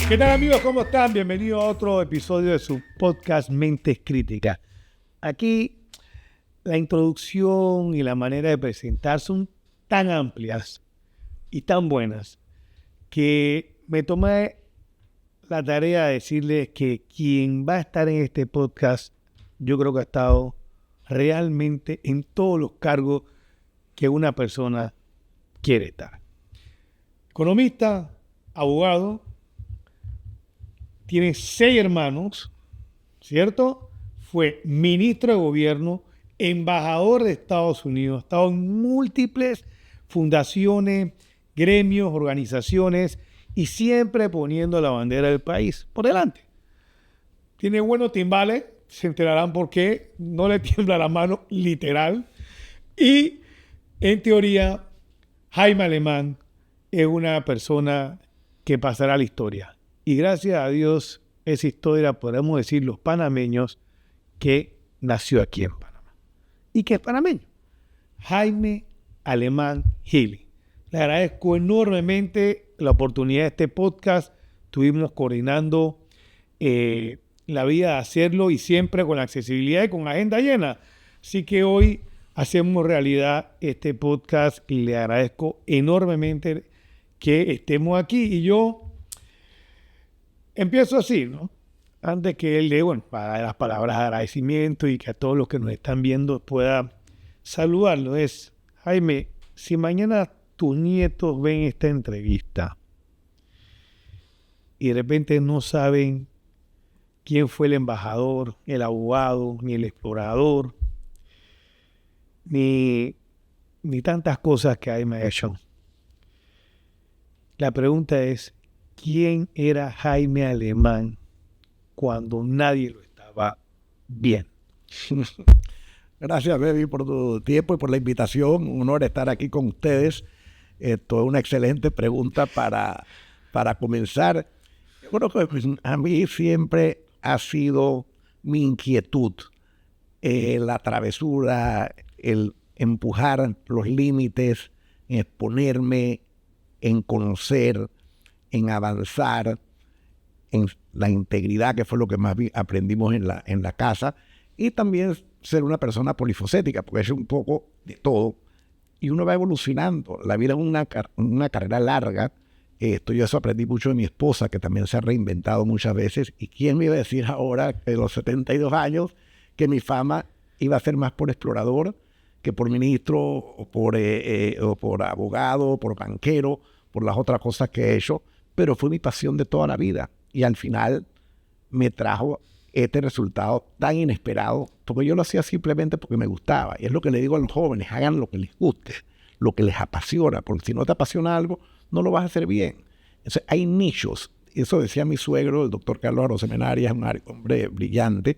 ¿Qué tal, amigos? ¿Cómo están? Bienvenidos a otro episodio de su podcast Mentes Críticas. Aquí la introducción y la manera de presentar son tan amplias y tan buenas que me tomé la tarea de decirles que quien va a estar en este podcast, yo creo que ha estado realmente en todos los cargos que una persona quiere estar. Economista, abogado, tiene 6 hermanos, ¿cierto? Fue ministro de gobierno, embajador de Estados Unidos, ha estado en múltiples fundaciones, gremios, organizaciones y siempre poniendo la bandera del país por delante. Tiene buenos timbales, se enterarán por qué, no le tiembla la mano literal. Y en teoría, Jaime Alemán es una persona que pasará a la historia. Y gracias a Dios, esa historia, podemos decir los panameños, que nació aquí en Panamá. ¿Y que es panameño? Jaime Alemán Gili. Le agradezco enormemente la oportunidad de este podcast. Estuvimos coordinando la vida de hacerlo y siempre con la accesibilidad y con agenda llena. Así que hoy hacemos realidad este podcast y le agradezco enormemente que estemos aquí. Y yo empiezo así, ¿no? Antes que él dé, para dar las palabras de agradecimiento y que a todos los que nos están viendo pueda saludarlo, es, Jaime, si mañana tus nietos ven esta entrevista y de repente no saben quién fue el embajador, el abogado, ni el explorador, ni tantas cosas que Jaime ha hecho, la pregunta es, ¿quién era Jaime Alemán cuando nadie lo estaba viendo? Gracias, Baby, por tu tiempo y por la invitación. Un honor estar aquí con ustedes. Esto es una excelente pregunta para comenzar. Yo creo que a mí siempre ha sido mi inquietud, la travesura, el empujar los límites, en exponerme, en conocer, en avanzar, en la integridad, que fue lo que más aprendimos en la casa, y también ser una persona polifacética, porque es un poco de todo, y uno va evolucionando. La vida es una carrera larga. Yo eso aprendí mucho de mi esposa, que también se ha reinventado muchas veces, y quién me iba a decir ahora, de los 72 años, que mi fama iba a ser más por explorador que por ministro, o por abogado, o por banquero, por las otras cosas que he hecho, pero fue mi pasión de toda la vida. Y al final me trajo este resultado tan inesperado, porque yo lo hacía simplemente porque me gustaba. Y es lo que le digo a los jóvenes, hagan lo que les guste, lo que les apasiona, porque si no te apasiona algo, no lo vas a hacer bien. Entonces, hay nichos. Eso decía mi suegro, el doctor Carlos Arosemenarias, un hombre brillante,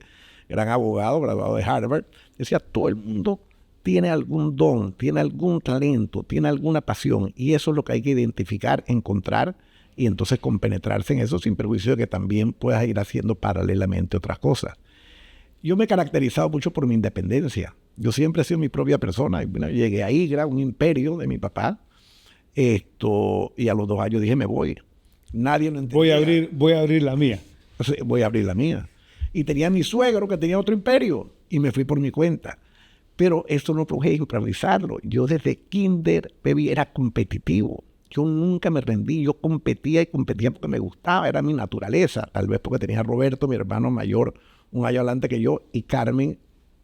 gran abogado, graduado de Harvard. Decía, todo el mundo tiene algún don, tiene algún talento, tiene alguna pasión, y eso es lo que hay que identificar, encontrar, y entonces compenetrarse en eso sin perjuicio de que también puedas ir haciendo paralelamente otras cosas. Yo me he caracterizado mucho por mi independencia. Yo siempre he sido mi propia persona. Llegué a IGRA, un imperio de mi papá, y a los 2 años dije, me voy. Nadie lo entendía. Voy a abrir la mía. Voy a abrir la mía. Y tenía a mi suegro que tenía otro imperio, y me fui por mi cuenta. Pero eso no pude improvisarlo. Yo desde kinder, baby, era competitivo. Yo nunca me rendí. Yo competía porque me gustaba. Era mi naturaleza. Tal vez porque tenía a Roberto, mi hermano mayor, un año adelante que yo, y Carmen,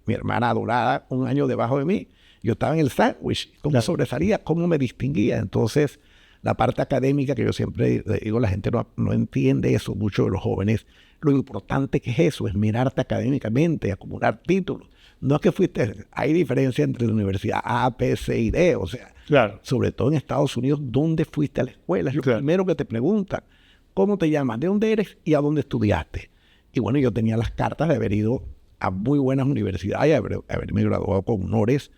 mi hermana adorada, un año debajo de mí. Yo estaba en el sándwich. ¿Cómo sobresalía? ¿Cómo me distinguía? Entonces, la parte académica, que yo siempre digo, la gente no entiende eso mucho de los jóvenes. Lo importante que es eso, es mirarte académicamente, acumular títulos. No es que hay diferencia entre la universidad A, B, C y D, o sea, claro, sobre todo en Estados Unidos, ¿dónde fuiste a la escuela? Es lo primero que te preguntan. ¿Cómo te llamas? ¿De dónde eres? ¿Y a dónde estudiaste? Y bueno, yo tenía las cartas de haber ido a muy buenas universidades, haberme graduado con honores,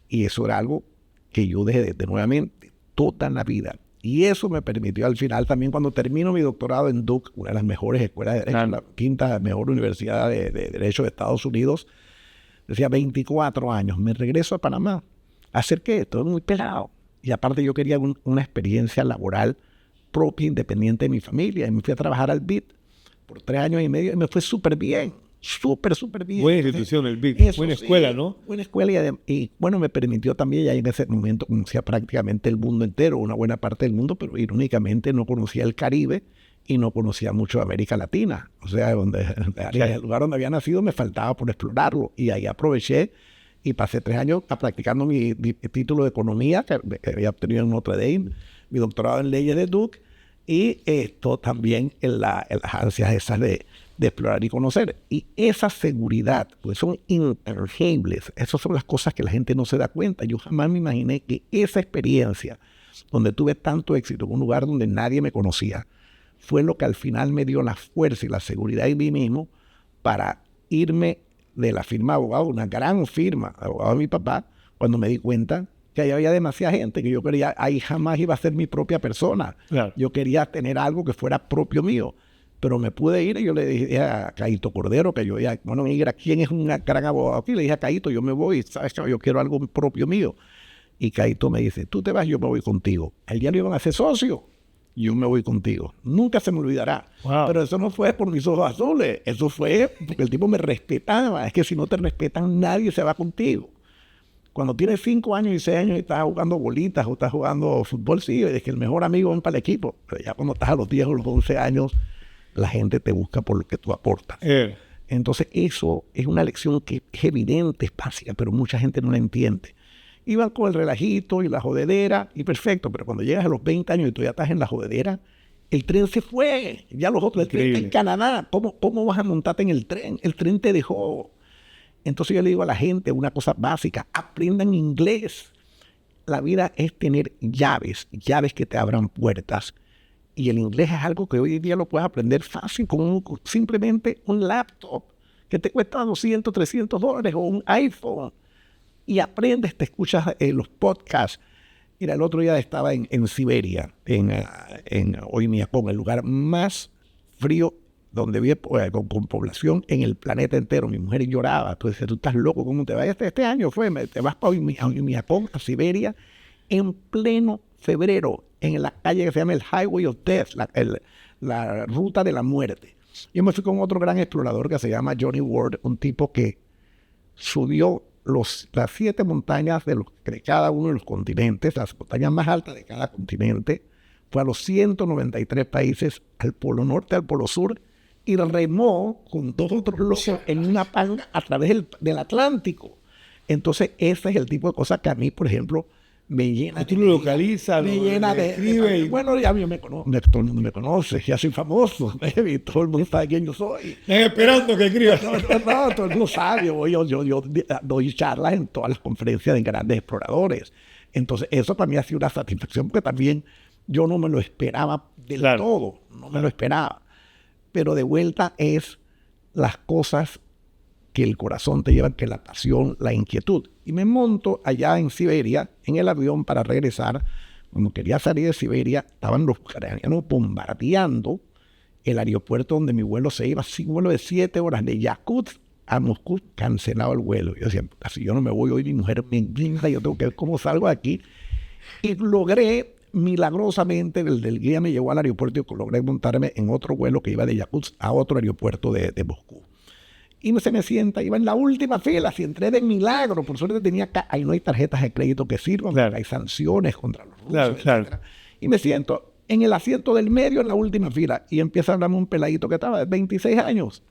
y eso era algo que yo dejé de nuevamente toda la vida. Y eso me permitió al final también, cuando termino mi doctorado en Duke, una de las mejores escuelas de Derecho, la 5ª mejor universidad de Derecho de Estados Unidos, decía 24 años, me regreso a Panamá. ¿A hacer qué? Todo muy pelado. Y aparte yo quería una experiencia laboral propia, independiente de mi familia. Y me fui a trabajar al BIT por 3 años y medio y me fue súper bien. Súper bien. Buena institución, el BIC. Eso Buena sí, escuela, ¿no? buena escuela y bueno, me permitió también, ya en ese momento conocía prácticamente el mundo entero, una buena parte del mundo, pero irónicamente no conocía el Caribe y no conocía mucho América Latina. O sea, el lugar donde había nacido me faltaba por explorarlo y ahí aproveché y pasé 3 años practicando mi título de economía que había obtenido en Notre Dame, mi doctorado en leyes de Duke y esto también en las ansias esas de explorar y conocer. Y esa seguridad, pues son intangibles. Esas son las cosas que la gente no se da cuenta. Yo jamás me imaginé que esa experiencia, donde tuve tanto éxito en un lugar donde nadie me conocía, fue lo que al final me dio la fuerza y la seguridad en mí mismo para irme de la firma de abogado, una gran firma de abogado de mi papá, cuando me di cuenta que ahí había demasiada gente, que yo quería, ahí jamás iba a ser mi propia persona. Claro. Yo quería tener algo que fuera propio mío. Pero me pude ir y yo le dije a Caíto Cordero, que yo ya, bueno, mira, ¿quién es un gran abogado aquí? Le dije a Caíto, yo me voy, ¿sabes? Yo quiero algo propio mío. Y Caíto me dice, tú te vas, yo me voy contigo. El día lo iban a hacer socio, yo me voy contigo. Nunca se me olvidará. Wow. Pero eso no fue por mis ojos azules, eso fue porque el tipo me respetaba. Es que si no te respetan, nadie se va contigo. Cuando tienes 5 años y 6 años y estás jugando bolitas o estás jugando fútbol, sí, es que el mejor amigo ven para el equipo. Pero ya cuando estás a los 10 o los 11 años, la gente te busca por lo que tú aportas. Entonces eso es una lección que es evidente, es básica, pero mucha gente no la entiende. Iban con el relajito y la jodedera y perfecto, pero cuando llegas a los 20 años y tú ya estás en la jodedera, el tren se fue. Ya los otros, el tren está en Canadá. ¿Cómo vas a montarte en el tren? El tren te dejó. Entonces yo le digo a la gente una cosa básica, aprendan inglés. La vida es tener llaves que te abran puertas. Y el inglés es algo que hoy en día lo puedes aprender fácil con simplemente un laptop que te cuesta $200, $300 o un iPhone. Y aprendes, te escuchas los podcasts. Mira, el otro día estaba en Siberia, en Oymyakon, el lugar más frío donde vive con población en el planeta entero. Mi mujer lloraba. Tú dices, tú estás loco, ¿cómo te vas? Este año te vas para Oymyakon, a Siberia, en pleno febrero, en la calle que se llama el Highway of Death, la ruta de la muerte. Yo me fui con otro gran explorador que se llama Johnny Ward, un tipo que subió las 7 montañas de cada uno de los continentes, las montañas más altas de cada continente, fue a los 193 países, al Polo Norte, al Polo Sur, y remó con 2 otros locos en una panga a través del Atlántico. Entonces, ese es el tipo de cosas que a mí, por ejemplo, me llena. Tú lo localizas, me llena de bueno, ya yo todo el mundo me conoce, ya soy famoso, y todo el mundo sabe quién yo soy. Están esperando que escribas. No, todo el mundo sabe. Yo doy charlas en todas las conferencias de grandes exploradores. Entonces, eso para mí ha sido una satisfacción, porque también yo no me lo esperaba del todo, no me lo esperaba. Pero de vuelta es las cosas que el corazón te lleva, que la pasión, la inquietud. Y me monto allá en Siberia, en el avión para regresar. Cuando quería salir de Siberia, estaban los ucranianos bombardeando el aeropuerto donde mi vuelo se iba. Un vuelo de 7 horas de Yakutsk a Moscú, cancelado el vuelo. Yo decía, si yo no me voy hoy, mi mujer me brinda, yo tengo que ver cómo salgo de aquí. Y logré, milagrosamente, el guía me llevó al aeropuerto y logré montarme en otro vuelo que iba de Yakutsk a otro aeropuerto de Moscú. Y se me sienta, iba en la última fila, si entré de milagro, por suerte ahí no hay tarjetas de crédito que sirvan, hay sanciones contra los rusos, etc. Y me siento en el asiento del medio, en la última fila, y empieza a hablarme un peladito que estaba de 26 años,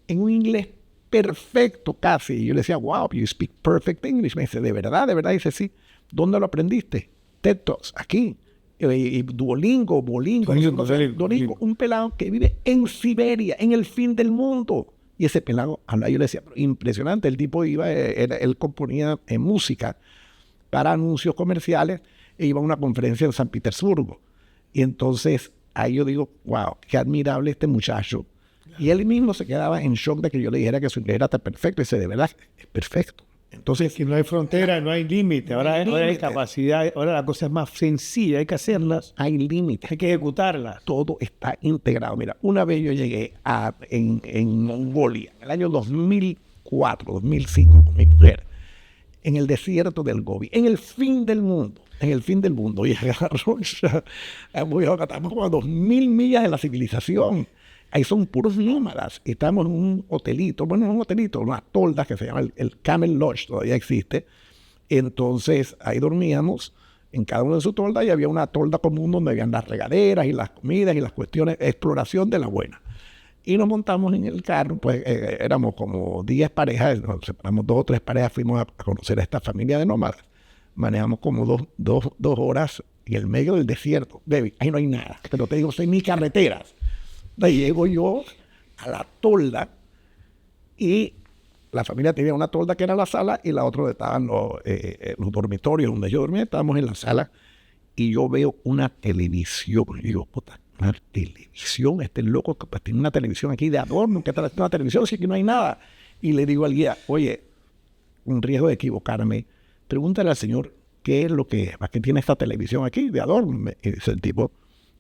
en un inglés perfecto casi. Y yo le decía, wow, you speak perfect English. Me dice, ¿de verdad? ¿De verdad? Y dice, sí. ¿Dónde lo aprendiste? TED Talks, aquí. Y Duolingo, un pelado que vive en Siberia, en el fin del mundo. Y ese pelado, yo le decía, impresionante, el tipo él componía música para anuncios comerciales e iba a una conferencia en San Petersburgo. Y entonces ahí yo digo, wow, qué admirable este muchacho. Y él mismo se quedaba en shock de que yo le dijera que su inglés era tan perfecto. Y dice, de verdad, es perfecto. Entonces, que no hay frontera, no hay límite. Ahora hay capacidad, ahora la cosa es más sencilla, hay que hacerlas. Hay límites. Hay que ejecutarlas. Todo está integrado. Mira, una vez yo llegué en Mongolia, en el año 2004, 2005, con mi mujer, en el desierto del Gobi, en el fin del mundo. en el fin del mundo y agarro, estamos como a 2000 millas de la civilización. Ahí son puros nómadas. Estamos en un hotelito, una tolda que se llama el Camel Lodge, todavía existe. Entonces ahí dormíamos en cada una de sus toldas y había una tolda común donde habían las regaderas y las comidas y las cuestiones, exploración de la buena. Y nos montamos en el carro, pues éramos como 10 parejas, nos separamos 2 o 3 parejas, fuimos a conocer a esta familia de nómadas. Manejamos como dos horas en el medio del desierto. Baby, ahí no hay nada, pero te digo, ni carreteras. Ahí llego yo a la tolda y la familia tenía una tolda que era la sala y la otra donde estaban los dormitorios donde yo dormía. Estábamos en la sala y yo veo una televisión. Y digo, puta, una televisión, este loco que pues, tiene una televisión aquí de adorno, que está una televisión, si aquí no hay nada. Y le digo al guía, oye, un riesgo de equivocarme, pregúntale al señor qué es lo que tiene esta televisión aquí de adorno. Y dice el tipo,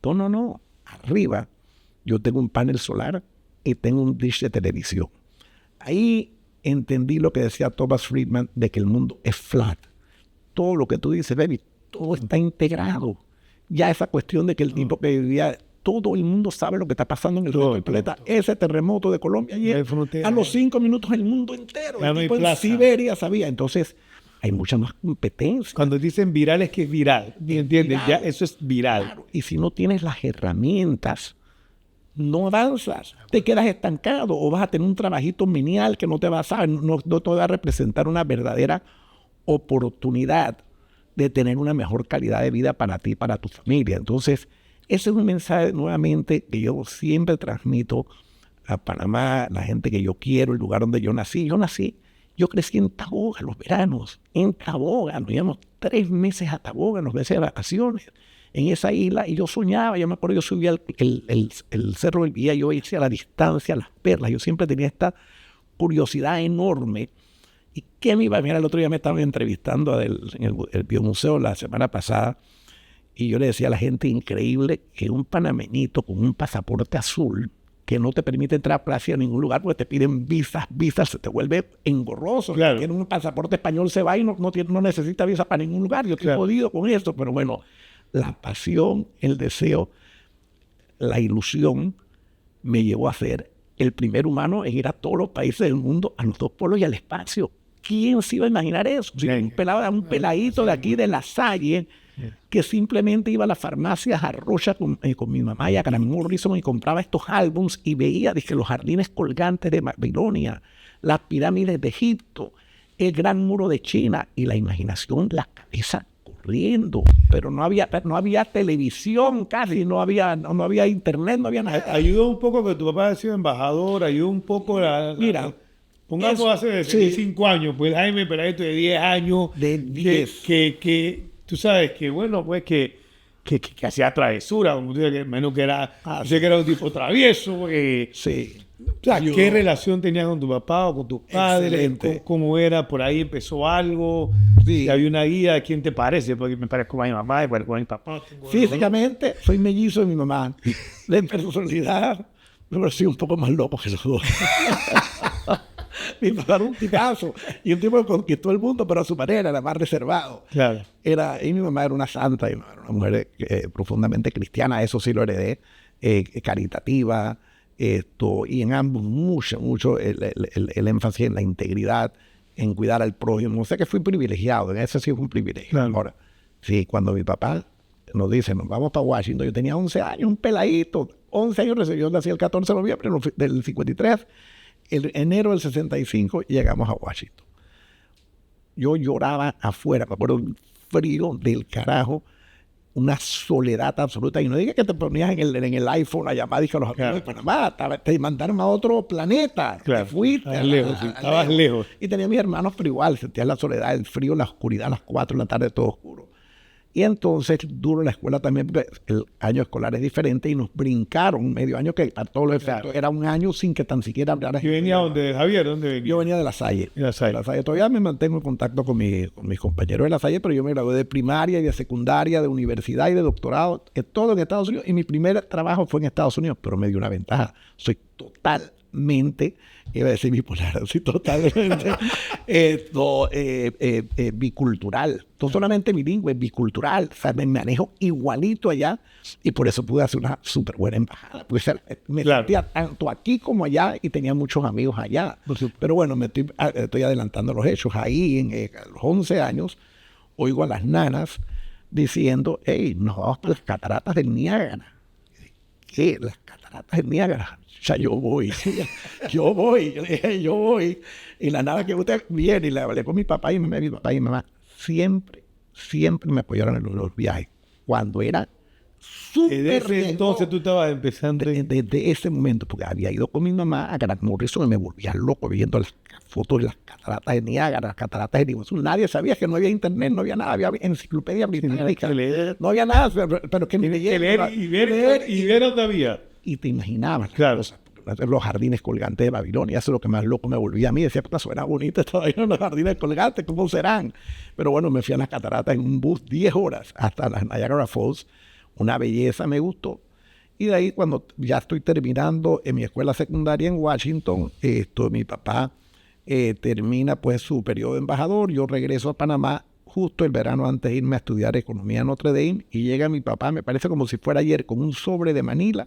no, arriba yo tengo un panel solar y tengo un dish de televisión. Ahí entendí lo que decía Thomas Friedman de que el mundo es flat. Todo lo que tú dices, baby, todo está integrado. Ya esa cuestión de que el tipo que vivía, todo el mundo sabe lo que está pasando en el resto del planeta. Ese terremoto de Colombia ayer, a los 5 minutos el mundo entero. Ya no hay en plaza. Siberia sabía. Entonces, hay mucha más competencia. Cuando dicen viral es que es viral. ¿Entiendes? Viral. Ya eso es viral. Claro. Y si no tienes las herramientas, no avanzas, te quedas estancado o vas a tener un trabajito menial que no te va a, no te va a representar una verdadera oportunidad de tener una mejor calidad de vida para ti y para tu familia. Entonces, ese es un mensaje nuevamente que yo siempre transmito a Panamá, la gente que yo quiero, el lugar donde yo nací. Yo crecí en Taboga los veranos, en Taboga, nos íbamos 3 meses a Taboga, nos meses de vacaciones en esa isla, y yo soñaba, yo me acuerdo, yo subía el Cerro del Villa, yo veía a la distancia las perlas, yo siempre tenía esta curiosidad enorme. ¿Y qué me iba a mirar? El otro día me estaban entrevistando en el Biomuseo la semana pasada, y yo le decía a la gente, increíble que un panameñito con un pasaporte azul, que no te permite entrar a ningún lugar porque te piden visas, se te vuelve engorroso. Claro. Tiene un pasaporte español, se va y no necesita visa para ningún lugar. Yo estoy jodido con esto, pero bueno, la pasión, el deseo, la ilusión me llevó a ser el primer humano en ir a todos los países del mundo, a los 2 polos y al espacio. ¿Quién se iba a imaginar eso? Si un peladito de aquí de La Salle, que simplemente iba a las farmacias a Rocha con mi mamá y a Grant Morrison y compraba estos álbums y veía los jardines colgantes de Babilonia, las pirámides de Egipto, el Gran Muro de China, y la imaginación, la cabeza corriendo. Pero no había televisión casi, no había internet, no había nada. Ayudó un poco que tu papá haya sido embajador, ayudó un poco Mira, pongamos hace 5 años, pues Jaime Peladito de 10 años. De 10. Que tú sabes que, bueno, pues que hacía travesura, como tú dices, menos que era, sé que era un tipo travieso. Sí. O sea, ¿qué relación tenías con tu papá o con tus padres? ¿Cómo era? ¿Por ahí empezó algo? Sí. Si había una guía, ¿a quién te parece? Porque me parezco a mi mamá, me parezco a mi papá. Físicamente, soy mellizo de mi mamá. De personalidad, pero soy un poco más loco que los dos. Mi papá era un tipazo y un tipo que conquistó el mundo, pero a su manera, era más reservado. Claro. Y mi mamá era una santa, y era una mujer profundamente cristiana, eso sí lo heredé, caritativa, y en ambos mucho el énfasis en la integridad, en cuidar al prójimo. O sea que fui privilegiado, en ese sí fue un privilegio. Claro. Ahora, sí, cuando mi papá nos dice, nos vamos para Washington, yo tenía 11 años, un peladito, 11 años, yo nací el 14 de noviembre del 53, en enero del 65 llegamos a Washington. Yo lloraba afuera, me acuerdo, un frío del carajo, una soledad absoluta. Y no digas que te ponías en el iPhone a llamar a los amigos de Panamá, te mandaron a otro planeta. Claro. Te fuiste. Estabas lejos. Y tenía a mis hermanos, pero igual, sentías la soledad, el frío, la oscuridad, a las 4 de la tarde, todo oscuro. Y entonces, duro en la escuela también, el año escolar es diferente y nos brincaron medio año, que para todos los efectos era un año sin que tan siquiera hablaras. ¿Yo venía donde, Javier? ¿Dónde venía? Yo venía de La Salle. De La Salle. Todavía me mantengo en contacto con mis compañeros de La Salle, pero yo me gradué de primaria y de secundaria, de universidad y de doctorado, todo en Estados Unidos. Y mi primer trabajo fue en Estados Unidos, pero me dio una ventaja. Soy total totalmente, iba a decir bipolar, sí, totalmente bicultural. No solamente bilingüe, bicultural. O sea, me manejo igualito allá y por eso pude hacer una súper buena embajada. Porque me sentía tanto aquí como allá y tenía muchos amigos allá. Pero bueno, estoy adelantando los hechos. Ahí, a los 11 años, oigo a las nanas diciendo, hey, nos vamos por las cataratas del Niágara. ¿Qué? Las cataratas del Niágara. O sea, yo voy. Yo dije, yo voy. Y la nada que usted viene y le hablé con mi papá y mi papá y mi mamá. Siempre me apoyaron en los viajes. Cuando era súper Desde entonces tú estabas empezando. Desde ese momento, porque había ido con mi mamá a Grant Morrison y me volvía loco viendo las fotos de las cataratas de Niágara, las cataratas de Iguazú. Nadie sabía que no había internet, no había nada, había enciclopedia británica, no había nada, pero que leer y ver no había. Y te imaginabas claro. Cosas, los jardines colgantes de Babilonia, eso es lo que más loco me volvía a mí. Decía, puta, suena bonito todavía los jardines colgantes, ¿cómo serán? Pero bueno, me fui a las cataratas en un bus 10 horas hasta las Niagara Falls. Una belleza, me gustó. Y de ahí, cuando ya estoy terminando en mi escuela secundaria en Washington, mi papá termina pues su periodo de embajador. Yo regreso a Panamá justo el verano antes de irme a estudiar economía en Notre Dame. Y llega mi papá, me parece como si fuera ayer, con un sobre de Manila.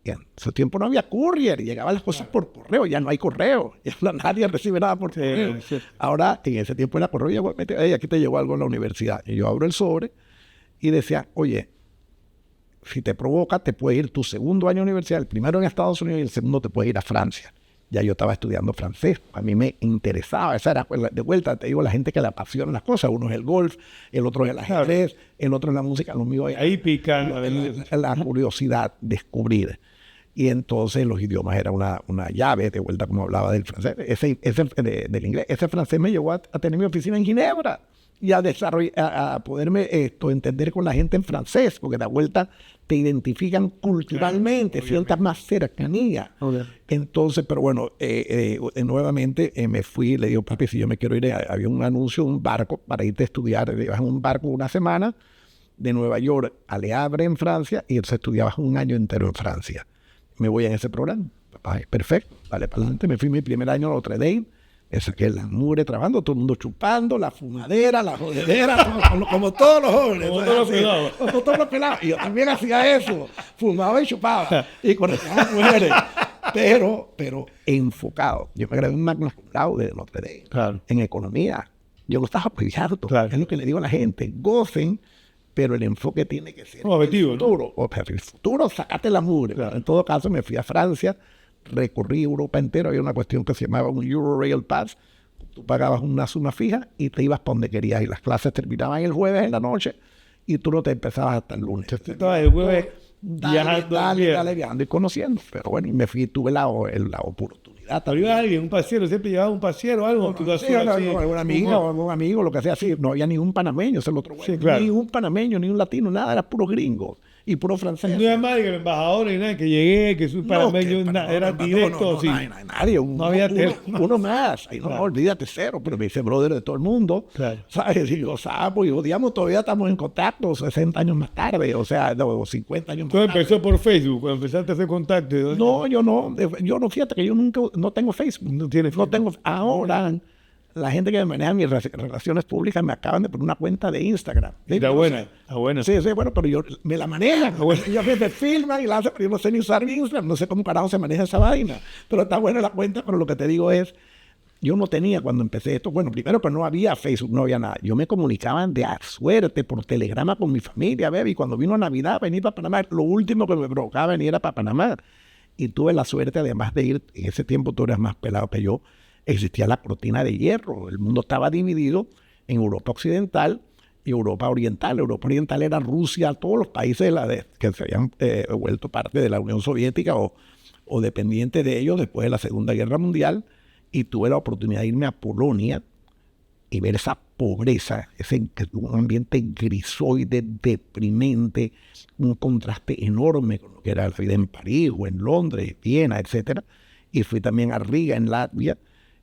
Y en ese tiempo no había courier, llegaban las cosas por correo, ya no hay correo, ya nadie recibe nada por correo. Ahora, en ese tiempo era correo, hey, aquí te llegó algo en la universidad. Y yo abro el sobre y decía, oye, si te provoca, te puede ir tu segundo año de universidad, el primero en Estados Unidos y el segundo te puede ir a Francia. Ya yo estaba estudiando francés, a mí me interesaba, esa era, de vuelta, te digo, la gente que le apasiona las cosas, uno es el golf, el otro es el ajedrez, el otro es la música, lo mío es ahí pican la curiosidad, descubrir. Y entonces los idiomas era una llave, de vuelta como hablaba del francés, del inglés. Ese francés me llevó a tener mi oficina en Ginebra y a poderme entender con la gente en francés, porque de vuelta te identifican culturalmente, sientas más cercanía. Entonces, pero bueno, nuevamente me fui, le digo, papi, si yo me quiero ir, había un anuncio, un barco para irte a estudiar, te ibas en un barco una semana de Nueva York a Le Havre en Francia y entonces estudiabas un año entero en Francia. Me voy en ese programa. Papá, perfecto, dale para adelante. Me fui mi primer año a Notre Dame. Saqué las mugre trabajando, todo el mundo chupando, la fumadera, la jodedera, como todos los jóvenes. Como todos los pelados. Y yo también hacía eso. Fumaba y chupaba. Y conocía a las mujeres. Pero enfocado. Yo me gradué en magna cum laude de Notre Dame. Claro. En economía. Yo no estaba apoyado. Claro. Es lo que le digo a la gente. Gocen, pero el enfoque tiene que ser objetivo, el futuro. ¿No? El futuro, sacate la mugre. Claro. En todo caso, me fui a Francia, recorrí Europa entera. Había una cuestión que se llamaba un Euro-Rail Pass. Tú pagabas una suma fija y te ibas para donde querías. Y las clases terminaban el jueves en la noche y tú no te empezabas hasta el lunes. Tú estabas el jueves viajando y conociendo. Pero bueno, y me fui, tuve la oportunidad. ¿Pero iba alguien, un pasiero? ¿Siempre llevaba un pasiero o algo? Alguna amiga o algún amigo, lo que sea así. No había ni un panameño, ese es el otro bueno. Sí, claro. Ni un panameño, ni un latino, nada, era puro gringo y puro francés. No era más que el embajador ni nada, que llegué, que soy panameño, era directo. No, nadie, no había uno más. Ahí no, olvídate, cero, pero me dice brother de todo el mundo. Claro. ¿Sabes? Y gozamos y odiamos, todavía estamos en contacto 60 años más tarde, o sea, 50 años más tarde. Entonces empezó por Facebook, cuando empezaste a hacer contacto. No, yo no, fíjate que yo nunca, no tengo Facebook. No tienes Facebook. No tengo, ahora, la gente que me maneja mis relaciones públicas me acaban de poner una cuenta de Instagram. Está buena, está buena. Sí, bueno, pero yo me la manejan. Ellos me filman y la hacen, pero yo no sé ni usar mi Instagram, no sé cómo carajo se maneja esa vaina. Pero está buena la cuenta, pero lo que te digo es, yo no tenía cuando empecé esto, bueno, primero que no había Facebook, no había nada. Yo me comunicaba de a suerte por telegrama con mi familia, baby. Y cuando vino Navidad, venir para Panamá, lo último que me provocaba venir era para Panamá. Y tuve la suerte, además de ir, en ese tiempo tú eras más pelado que yo, existía la cortina de hierro. El mundo estaba dividido en Europa Occidental y Europa Oriental. Europa Oriental era Rusia, todos los países que se habían vuelto parte de la Unión Soviética o dependientes de ellos después de la Segunda Guerra Mundial. Y tuve la oportunidad de irme a Polonia y ver esa pobreza, un ambiente grisoide, deprimente, un contraste enorme con lo que era la vida en París o en Londres, Viena, etc. Y fui también a Riga, en Latvia.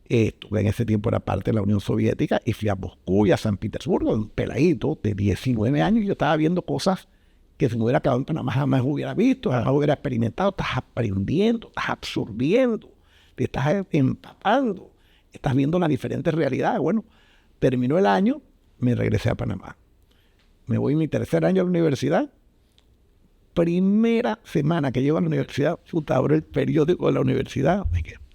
Estuve en ese tiempo, era parte de la Unión Soviética, y fui a Moscú y a San Petersburgo, un peladito de 19 años, y yo estaba viendo cosas que si me hubiera quedado en Panamá jamás hubiera visto, jamás hubiera experimentado. Estás aprendiendo, estás absorbiendo. te estás empapando, estás viendo las diferentes realidades. Bueno, terminó el año, me regresé a Panamá. Me voy mi tercer año a la universidad. Primera semana que llego a la universidad, abro el periódico de la universidad,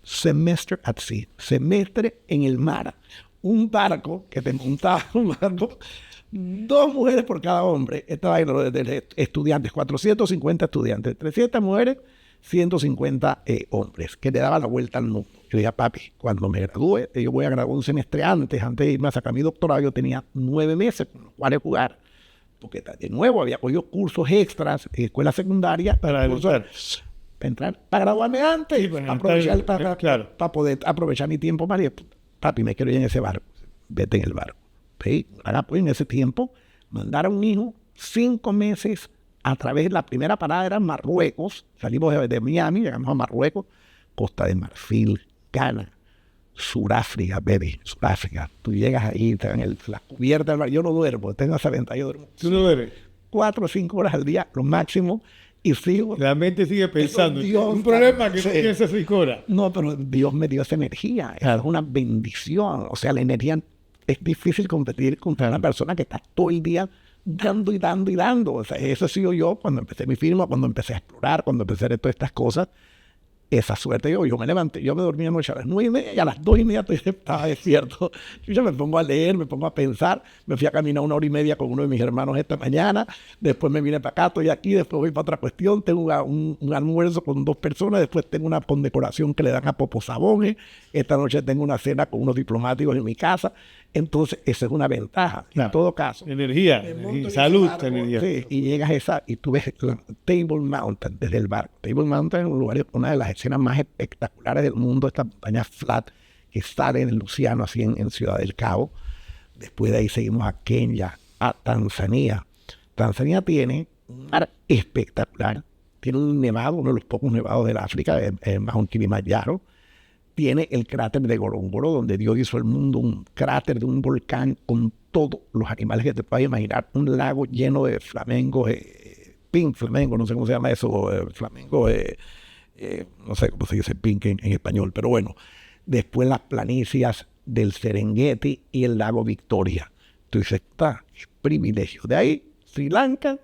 semester at sea, semestre en el mar. Un barco que te montaba, un barco, 2 mujeres por cada hombre. Estaba ahí de estudiantes, 450 estudiantes, 300 mujeres, 150 hombres, que le daban la vuelta al mundo. Yo dije, papi, cuando me gradúe, yo voy a graduar un semestre antes de irme a sacar mi doctorado, yo tenía 9 meses con los cuales jugar. Porque de nuevo había cogido cursos extras en escuela secundaria para entrar, para graduarme antes, sí, para poder aprovechar mi tiempo más. Papi, me quiero ir en ese barco. Vete en el barco. ¿Sí? Pues en ese tiempo mandaron a un hijo 5 meses a través de la primera parada era Marruecos. Salimos de Miami, llegamos a Marruecos, Costa de Marfil, Ghana, Sudáfrica, baby, Sudáfrica. Tú llegas ahí, te dan la cubierta del mar. Yo no duermo, tengo esa ventaja, yo duermo. ¿Tú no duermes? 4 o 5 horas al día, lo máximo, y sigo. La mente sigue pensando. Un problema que no tiene esas 5 horas. No, pero Dios me dio esa energía. Es una bendición. O sea, la energía es difícil competir contra una persona que está todo el día dando y dando y dando. O sea, eso he sido yo cuando empecé mi firma, cuando empecé a explorar, cuando empecé a hacer todas estas cosas. Esa suerte yo me levanté, yo me dormí anoche a las 9:30 y a las 2:30 estaba despierto. Yo ya me pongo a leer, me pongo a pensar, me fui a caminar 1 hora y media con uno de mis hermanos esta mañana, después me vine para acá, estoy aquí, después voy para otra cuestión, tengo un almuerzo con 2 personas, después tengo una condecoración que le dan a Popo Sabones, esta noche tengo una cena con unos diplomáticos en mi casa. Entonces, esa es una ventaja, claro. En todo caso. Energía, salud, energía. Sí, y llegas a esa, y tú ves Table Mountain desde el barco. Table Mountain es un lugar, una de las escenas más espectaculares del mundo, esta montaña flat que sale en el océano, así en Ciudad del Cabo. Después de ahí seguimos a Kenia, a Tanzania. Tanzania tiene un mar espectacular, tiene un nevado, uno de los pocos nevados del África, bajo un Kilimanjaro. Tiene el cráter de Gorongoro, donde Dios hizo el mundo, un cráter de un volcán con todos los animales que te puedas imaginar, un lago lleno de flamingos, pink flamengo, no sé cómo se llama eso, flamengo, no sé cómo se dice pink en español, pero bueno. Después las planicies del Serengeti y el lago Victoria. Entonces está, es privilegio. De ahí, Sri Lanka.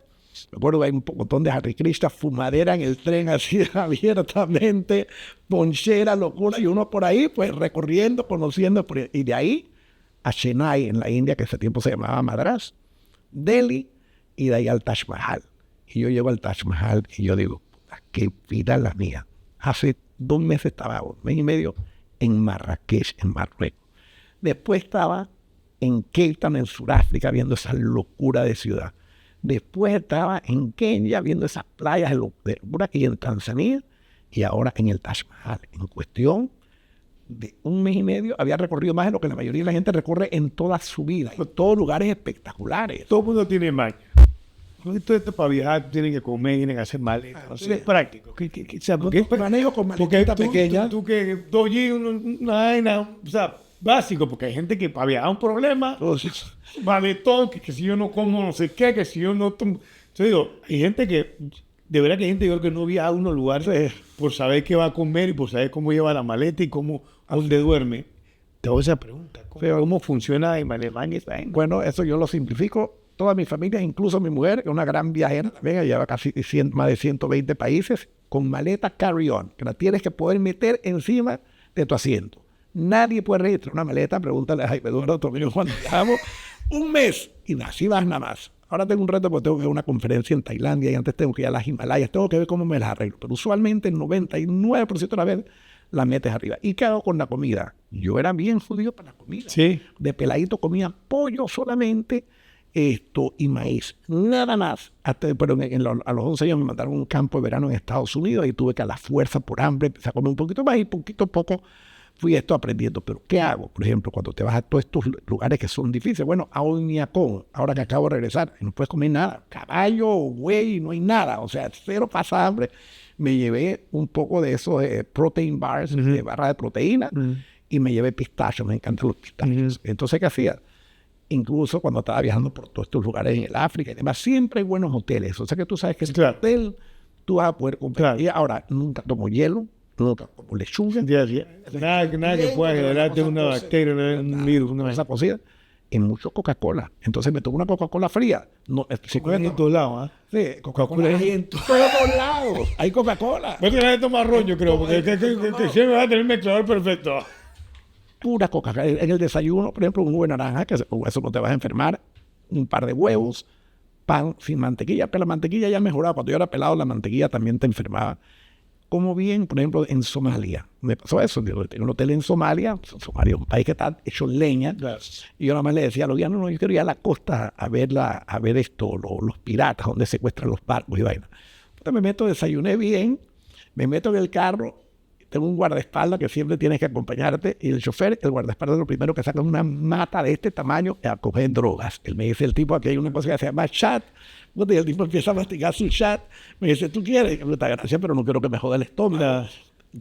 Me acuerdo que hay un montón de Hare Krishna, fumadera en el tren así abiertamente, ponchera, locura, y uno por ahí, pues recorriendo, conociendo, y de ahí a Chennai, en la India, que ese tiempo se llamaba Madras, Delhi, y de ahí al Taj Mahal. Y yo llego al Taj Mahal y yo digo, qué vida la mía. Hace 2 meses estaba, 1 mes y medio, en Marrakech, en Marruecos. Después estaba en Cape Town, en Sudáfrica, viendo esa locura de ciudad. Después estaba en Kenia viendo esas playas de locura y en Tanzania, y ahora en el Taj Mahal. En cuestión de 1 mes y medio había recorrido más de lo que la mayoría de la gente recorre en toda su vida. En todos lugares espectaculares. Todo el mundo tiene maña. Todo esto para viajar tienen que comer, tienen que hacer maletas. Es práctico. Manejo con maletas pequeñas. Tú que 2G, una vaina, o sea, básico, porque hay gente que para viajar un problema, maletón, que si yo no como no sé qué, que si yo no tomo. Yo digo, hay gente que, de verdad que hay gente yo creo que no viaja a unos lugares por saber qué va a comer y por saber cómo lleva la maleta y cómo, a dónde duerme. Te hago esa pregunta, ¿cómo funciona en Alemania? Bueno, eso yo lo simplifico. Toda mi familia, incluso mi mujer, que es una gran viajera también, lleva casi más de 120 países, con maleta carry-on, que la tienes que poder meter encima de tu asiento. Nadie puede registrar una maleta, pregúntale a Jaime Eduardo Tomillo cuando viajamos, 1 mes, y así vas nada más. Ahora tengo un reto porque tengo que ir a una conferencia en Tailandia y antes tengo que ir a las Himalayas, tengo que ver cómo me las arreglo, pero usualmente el 99% de la vez la metes arriba. ¿Y qué hago con la comida? Yo era bien judío para la comida. Sí. De peladito comía pollo solamente, y maíz, nada más. Pero a los 11 años me mandaron a un campo de verano en Estados Unidos y tuve que a la fuerza por hambre empezar a comer un poquito más y poquito a poco fui aprendiendo. Pero ¿qué hago? Por ejemplo, cuando te vas a todos estos lugares que son difíciles, bueno, a Oñacón, ahora que acabo de regresar, no puedes comer nada, caballo, güey, no hay nada, o sea, 0 pasa hambre. Me llevé un poco de eso de protein bars, de barra de proteína, y me llevé pistachos, me encantan los pistachos. Entonces, ¿qué hacía? Incluso cuando estaba viajando por todos estos lugares en el África y demás, siempre hay buenos hoteles. O sea que tú sabes que en el hotel tú vas a poder comprar. Y ahora, nunca tomo hielo, nunca, como lechuga. Nada que pueda generarte una bacteria, un virus, una Esa cocida. En mucho Coca-Cola. Entonces me tomo una Coca-Cola fría. No, en todos lados, ¿ah? Sí, Coca-Cola hay en todos lados. Hay Coca-Cola. Voy a tener que tomar ron, yo creo, porque que siempre va a tener un mezclador perfecto. Pura Coca-Cola. En el desayuno, por ejemplo, un jugo de naranja, que con eso no te vas a enfermar. Un par de huevos. Pan sin mantequilla. Pero la mantequilla ya ha mejorado. Cuando yo era pelado, la mantequilla también te enfermaba. Como bien, por ejemplo, en Somalia. Me pasó eso. Yo tengo un hotel en Somalia. Somalia es un país que está hecho leña. Yes. Y yo nada más le decía a los guías, no, yo quiero ir a la costa a ver los piratas, donde secuestran los barcos y vaina. Entonces me meto, desayuné bien, me meto en el carro, tengo un guardaespaldas que siempre tienes que acompañarte, y el chofer, el guardaespaldas, lo primero que saca es una mata de este tamaño a coger drogas. Él me dice, el tipo, aquí hay una cosa que se llama chat. Y el tipo empieza a masticar su chat. Me dice, ¿tú quieres? Y me dice, gracias, pero no quiero que me joda el estómago.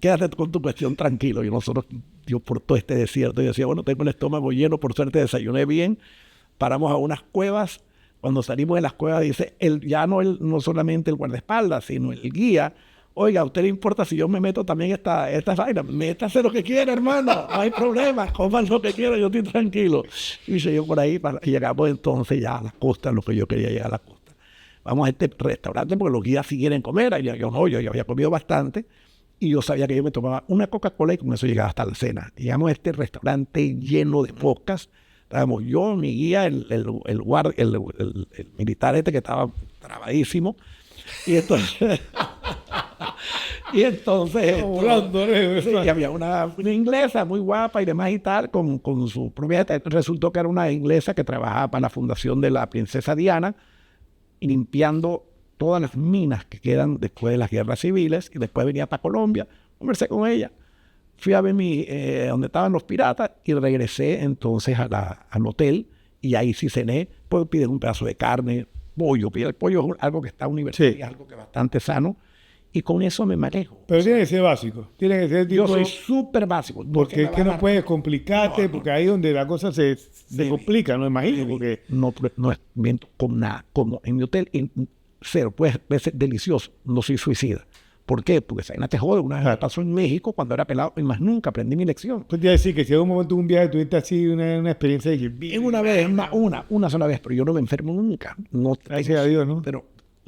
Quédate con tu cuestión tranquilo. Y nosotros, yo por todo este desierto, yo decía, bueno, tengo el estómago lleno, por suerte desayuné bien. Paramos a unas cuevas. Cuando salimos de las cuevas, dice, no solamente el guardaespaldas, sino el guía. Oiga, ¿a usted le importa si yo me meto también esta vaina? Métase lo que quiera, hermano. No hay problema. Coman lo que quiera, yo estoy tranquilo. Y yo por ahí, y llegamos entonces ya a la costa, lo que yo quería llegar a la costa. Vamos a este restaurante porque los guías sí quieren comer. Yo había comido bastante y yo sabía que yo me tomaba una Coca-Cola y con eso llegaba hasta la cena. Llegamos a este restaurante lleno de moscas. Estábamos yo, mi guía, el militar este que estaba trabadísimo. Y entonces... y había una inglesa muy guapa y demás y tal, con su propia... Resultó que era una inglesa que trabajaba para la fundación de la princesa Diana, limpiando todas las minas que quedan después de las guerras civiles, y después venía para Colombia. Conversé con ella, fui a ver donde estaban los piratas y regresé entonces al hotel, y ahí sí cené. Pues piden un pedazo de carne, pollo. El pollo es algo que está universal, sí, algo que es bastante sano, y con eso me manejo. Pero tiene que ser básico, tiene que ser tipo... Yo soy súper básico. Porque es que no puedes complicarte, porque ahí es donde la cosa se complica, no imagino. Porque... No es bien con nada. Como en mi hotel, cero, puede ser delicioso, no soy suicida. ¿Por qué? Porque esa vaina te jode. Una vez me pasó en México cuando era pelado y más nunca aprendí mi lección. Pues te iba a decir que si en un momento un viaje tuviste así una experiencia de que... En una vez, una sola vez, pero yo no me enfermo nunca. Gracias a Dios, ¿no? Pero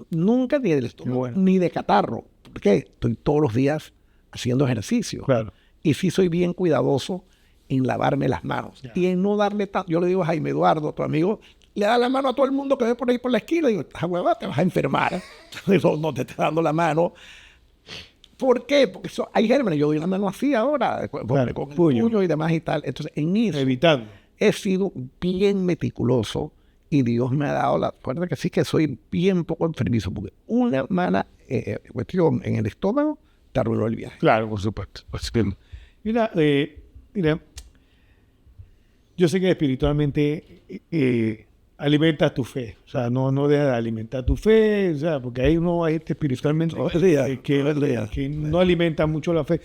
nunca ni del estómago, ni de catarro. ¿Por qué? Estoy todos los días haciendo ejercicio. Claro. Y sí soy bien cuidadoso en lavarme las manos. Ya. Y en no darle tanto... Yo le digo a Jaime Eduardo, tu amigo, le da la mano a todo el mundo que ve por ahí por la esquina. Y digo, esta hueva, te vas a enfermar. No te está dando la mano. ¿Por qué? Porque hay gérmenes. Yo doy la mano así ahora, claro, con el puño y demás y tal. Entonces, en eso evitando. He sido bien meticuloso y Dios me ha dado la suerte que sí que soy bien poco enfermizo. Porque una mala cuestión en el estómago te arruinó el viaje. Claro, por supuesto. Mira, yo sé que espiritualmente alimentas tu fe. O sea, no dejas de alimentar tu fe, o sea, porque hay gente espiritualmente que no alimenta mucho la fe.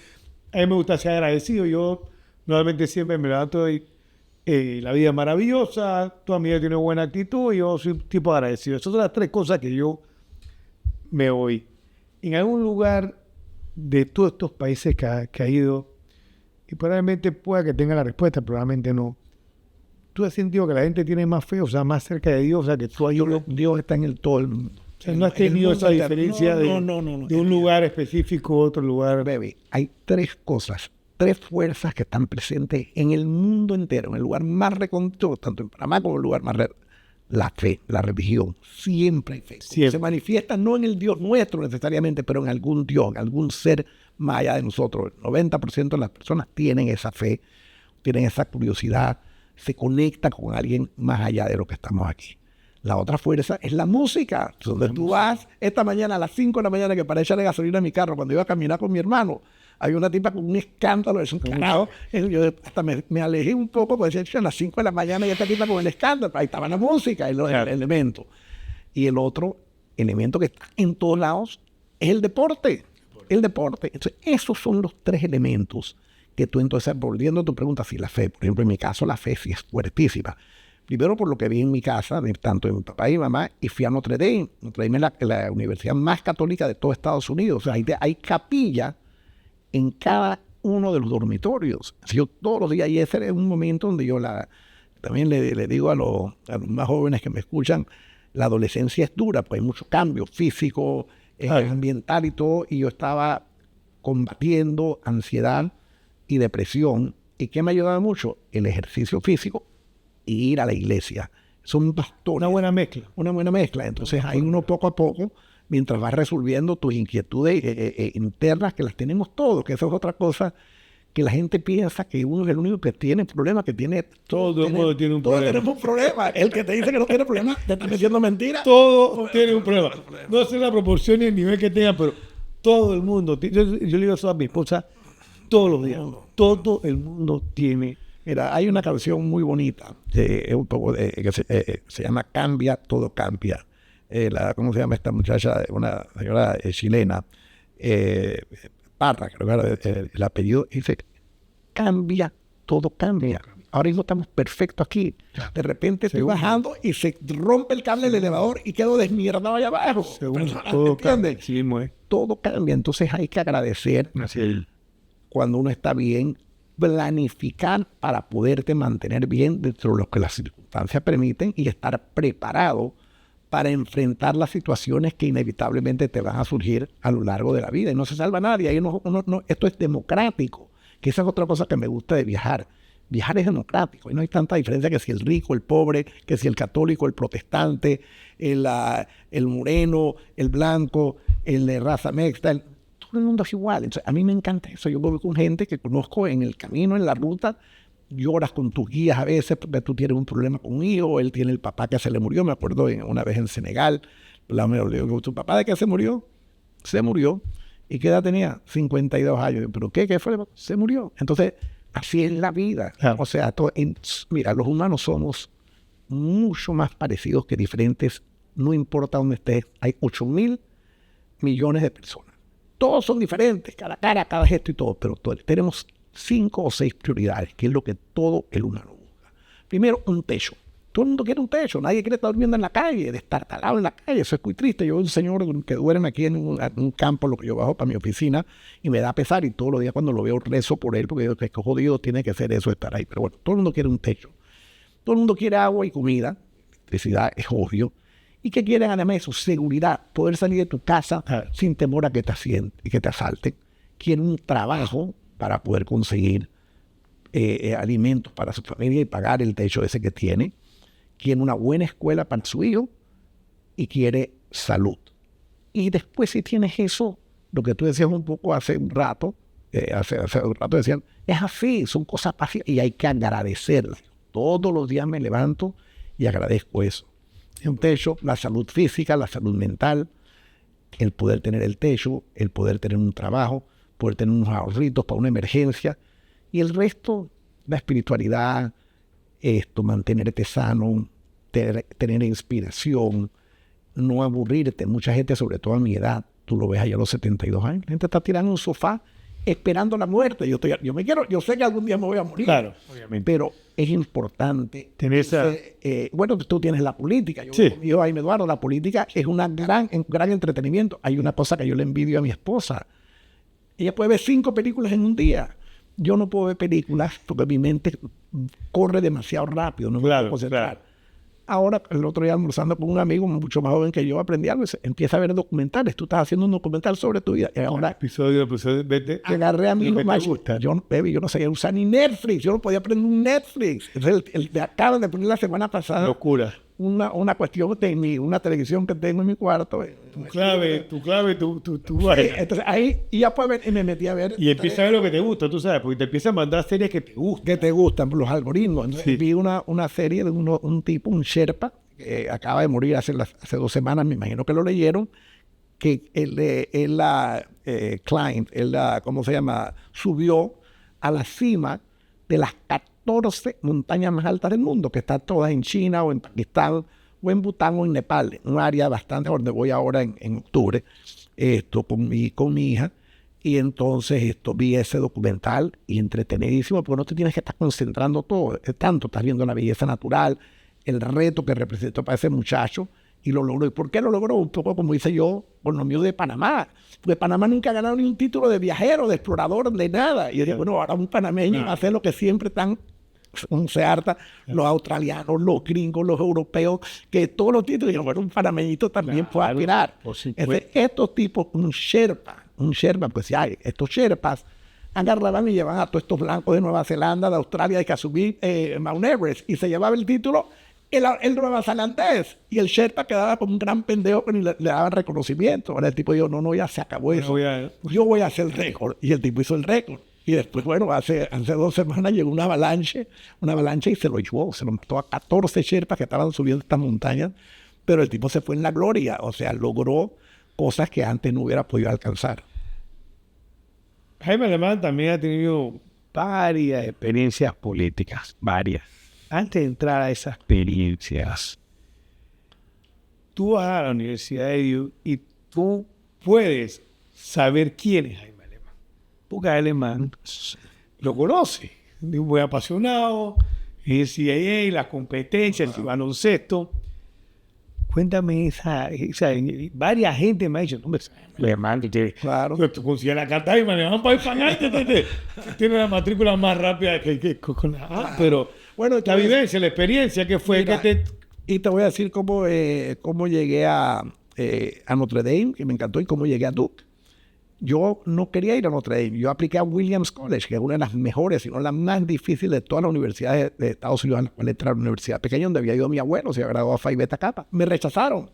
A mí me gusta ser agradecido. Yo normalmente siempre me levanto y la vida es maravillosa, tu amiga tiene buena actitud y yo soy un tipo agradecido. Esas son las tres cosas que yo me voy. En algún lugar de todos estos países que ha ido, y probablemente pueda que tenga la respuesta, probablemente no. ¿Tú has sentido que la gente tiene más fe, o sea, más cerca de Dios? O sea, que tú Dios está en todo el mundo. O sea, ¿no has tenido esa diferencia de un lugar específico a otro lugar? Baby, hay tres cosas, tres fuerzas que están presentes en el mundo entero, en el lugar más recóndito, tanto en Panamá como en el lugar más la fe, la religión. Siempre hay fe. Siempre. Se manifiesta no en el Dios nuestro necesariamente, pero en algún Dios, en algún ser más allá de nosotros. El 90% de las personas tienen esa fe, tienen esa curiosidad, se conecta con alguien más allá de lo que estamos aquí. La otra fuerza es la música. Donde tú vas esta mañana a las 5 de la mañana, que para echarle gasolina a mi carro, cuando iba a caminar con mi hermano, había una tipa con un escándalo, es un carajo. Yo hasta me alejé un poco, porque decía, a las 5 de la mañana y esta tipa con el escándalo. Ahí estaba la música, el elemento. Y el otro elemento que está en todos lados es el deporte. El deporte. Entonces, esos son los tres elementos que tú entonces, volviendo a tu pregunta, si la fe, por ejemplo, en mi caso, la fe sí es fuertísima. Primero por lo que vi en mi casa, tanto en mi papá y mi mamá, y fui a Notre Dame. Notre Dame es la universidad más católica de todo Estados Unidos. O sea, hay capilla en cada uno de los dormitorios. Yo todos los días, y ese es un momento donde yo también le digo a los más jóvenes que me escuchan, la adolescencia es dura, pues hay mucho cambio físico, ambiental y todo, y yo estaba combatiendo ansiedad y depresión. ¿Y qué me ayudaba mucho? El ejercicio físico y ir a la iglesia. Son pastores. Una buena mezcla. Una buena mezcla. Entonces ahí uno poco a poco, mientras vas resolviendo tus inquietudes internas, que las tenemos todos, que eso es otra cosa, que la gente piensa que uno es el único que tiene problemas, que tiene... Todo el mundo tiene un todos problema. tenemos un problema. El que te dice que no tiene problema, te está diciendo mentira. Todo tiene un problema. No sé la proporción ni el nivel que tenga, pero todo el mundo... Yo le digo eso a mi esposa todos los días. Todo el mundo tiene... Mira, hay una canción muy bonita, un poco que se llama Cambia, todo cambia. ¿Cómo se llama esta muchacha? Una señora chilena, Parra, creo que era el apellido, dice, cambia, todo cambia. Ahora mismo estamos perfectos aquí. De repente estoy bajando y se rompe el cable del elevador y quedo desmierdado allá abajo. Todo cambia. Sí, todo cambia. Entonces hay que agradecer cuando uno está bien, planificar para poderte mantener bien dentro de lo que las circunstancias permiten y estar preparado para enfrentar las situaciones que inevitablemente te van a surgir a lo largo de la vida. Y no se salva nadie. Ahí esto es democrático, que esa es otra cosa que me gusta de viajar. Viajar es democrático y no hay tanta diferencia que si el rico, el pobre, que si el católico, el protestante, el moreno, el blanco, el de raza mixta. Todo el mundo es igual. Entonces, a mí me encanta eso. Yo voy con gente que conozco en el camino, en la ruta. Lloras con tus guías a veces porque tú tienes un problema con un hijo, él tiene el papá que se le murió. Me acuerdo una vez en Senegal, me digo, ¿tu papá de qué se murió? Se murió. ¿Y qué edad tenía? 52 años. ¿Pero qué fue? Se murió. Entonces, así es la vida. Claro. O sea, mira, los humanos somos mucho más parecidos que diferentes. No importa dónde estés. Hay 8.000 millones de personas. Todos son diferentes, cada cara, cada gesto y todo. Pero tenemos 5 o 6 prioridades, que es lo que todo el humano busca. Primero, un techo. Todo el mundo quiere un techo. Nadie quiere estar durmiendo en la calle, de estar talado en la calle. Eso es muy triste. Yo, un señor que duerme aquí en un campo, lo que yo bajo para mi oficina, y me da pesar. Y todos los días cuando lo veo rezo por él, porque digo que jodido tiene que ser eso, estar ahí. Pero bueno, todo el mundo quiere un techo. Todo el mundo quiere agua y comida. Electricidad es obvio. ¿Y qué quieren además eso? Seguridad. Poder salir de tu casa sin temor a que te asalten. Quieren un trabajo para poder conseguir alimentos para su familia y pagar el techo ese que tiene. Quiere una buena escuela para su hijo y quiere salud. Y después, si tienes eso, lo que tú decías un poco hace un rato, decían, es así, son cosas pacíficas y hay que agradecerlas. Todos los días me levanto y agradezco eso. Un techo, la salud física, la salud mental, el poder tener el techo, el poder tener un trabajo, poder tener unos ahorritos para una emergencia, y el resto, la espiritualidad, mantenerte sano, tener inspiración, no aburrirte. Mucha gente, sobre todo a mi edad, tú lo ves allá a los 72 años, la gente está tirando en un sofá esperando la muerte. Yo sé que algún día me voy a morir. Claro, obviamente. Pero es importante tener esa... bueno, tú tienes la política. Yo, Jaime Eduardo, la política es un gran entretenimiento. Hay una cosa que yo le envidio a mi esposa. Ella puede ver 5 películas en un día. Yo no puedo ver películas porque mi mente corre demasiado rápido. No me puedo concentrar. Ahora, el otro día almorzando con un amigo mucho más joven que yo, aprendí algo. Empieza a ver documentales. Tú estás haciendo un documental sobre tu vida. Y ahora, episodio, vete. Agarré a mi hijo más. Yo no sabía usar ni Netflix. Yo no podía aprender un Netflix. El de acaban de poner la semana pasada. Locura. Una cuestión de una televisión que tengo en mi cuarto. Tu clave. Entonces ahí ya puedes ver, y me metí a ver. Y empieza a ver lo que te gusta, tú sabes, porque te empiezan a mandar series que te gustan. Que te gustan, los algoritmos. Entonces, vi una serie de un tipo, un Sherpa, que acaba de morir hace 2 semanas, me imagino que lo leyeron, que ¿cómo se llama? Subió a la cima de las 14 montañas más altas del mundo, que están todas en China o en Pakistán o en Bután o en Nepal, un área bastante donde voy ahora en octubre, con mi hija. Y entonces vi ese documental y entretenidísimo, porque no te tienes que estar concentrando todo, tanto estás viendo la belleza natural, el reto que representó para ese muchacho Y lo logró. ¿Y por qué lo logró? Un poco como hice yo con lo mío de Panamá. Porque Panamá nunca ha ganado ni un título de viajero, de explorador, de nada. Y yo dije, bueno, ahora un panameño va a hacer lo que siempre están, se harta, los australianos, los gringos, los europeos, que todos los títulos, y bueno, un panameñito también puede aspirar. Estos tipos, un Sherpa, pues ya, estos Sherpas agarraban y llevaban a todos estos blancos de Nueva Zelanda, de Australia, de que a subir Mount Everest, y se llevaba el título el nueva zelandés, y el Sherpa quedaba como un gran pendejo que ni le daban reconocimiento. Ahora el tipo dijo, no, ya se acabó eso. Yo voy a hacer el récord. Y el tipo hizo el récord. Y después, bueno, hace 2 semanas llegó una avalancha y se lo llevó. Se lo mató a 14 Sherpas que estaban subiendo estas montañas. Pero el tipo se fue en la gloria. O sea, logró cosas que antes no hubiera podido alcanzar. Jaime Alemán también ha tenido varias experiencias políticas, varias. Antes de entrar a esas experiencias, tú vas a la Universidad de Duke y tú puedes saber quién es Jaime Alemán. Porque Alemán lo conoce, es muy apasionado, el CIA, la competencia, el baloncesto. Cuéntame varias gente me ha dicho, hombre, Alemán, claro. Tú consigues la carta de Alemán para ir para tiene la matrícula más rápida que con la... pero bueno, la vivencia, la experiencia que fue... Mira, y te voy a decir cómo llegué a Notre Dame, que me encantó, y cómo llegué a Duke. Yo no quería ir a Notre Dame. Yo apliqué a Williams College, que es una de las mejores, si no la más difícil de todas las universidades de Estados Unidos, a la cual entré a la universidad pequeña, donde había ido mi abuelo, se había graduado a Phi Beta Kappa. Me rechazaron.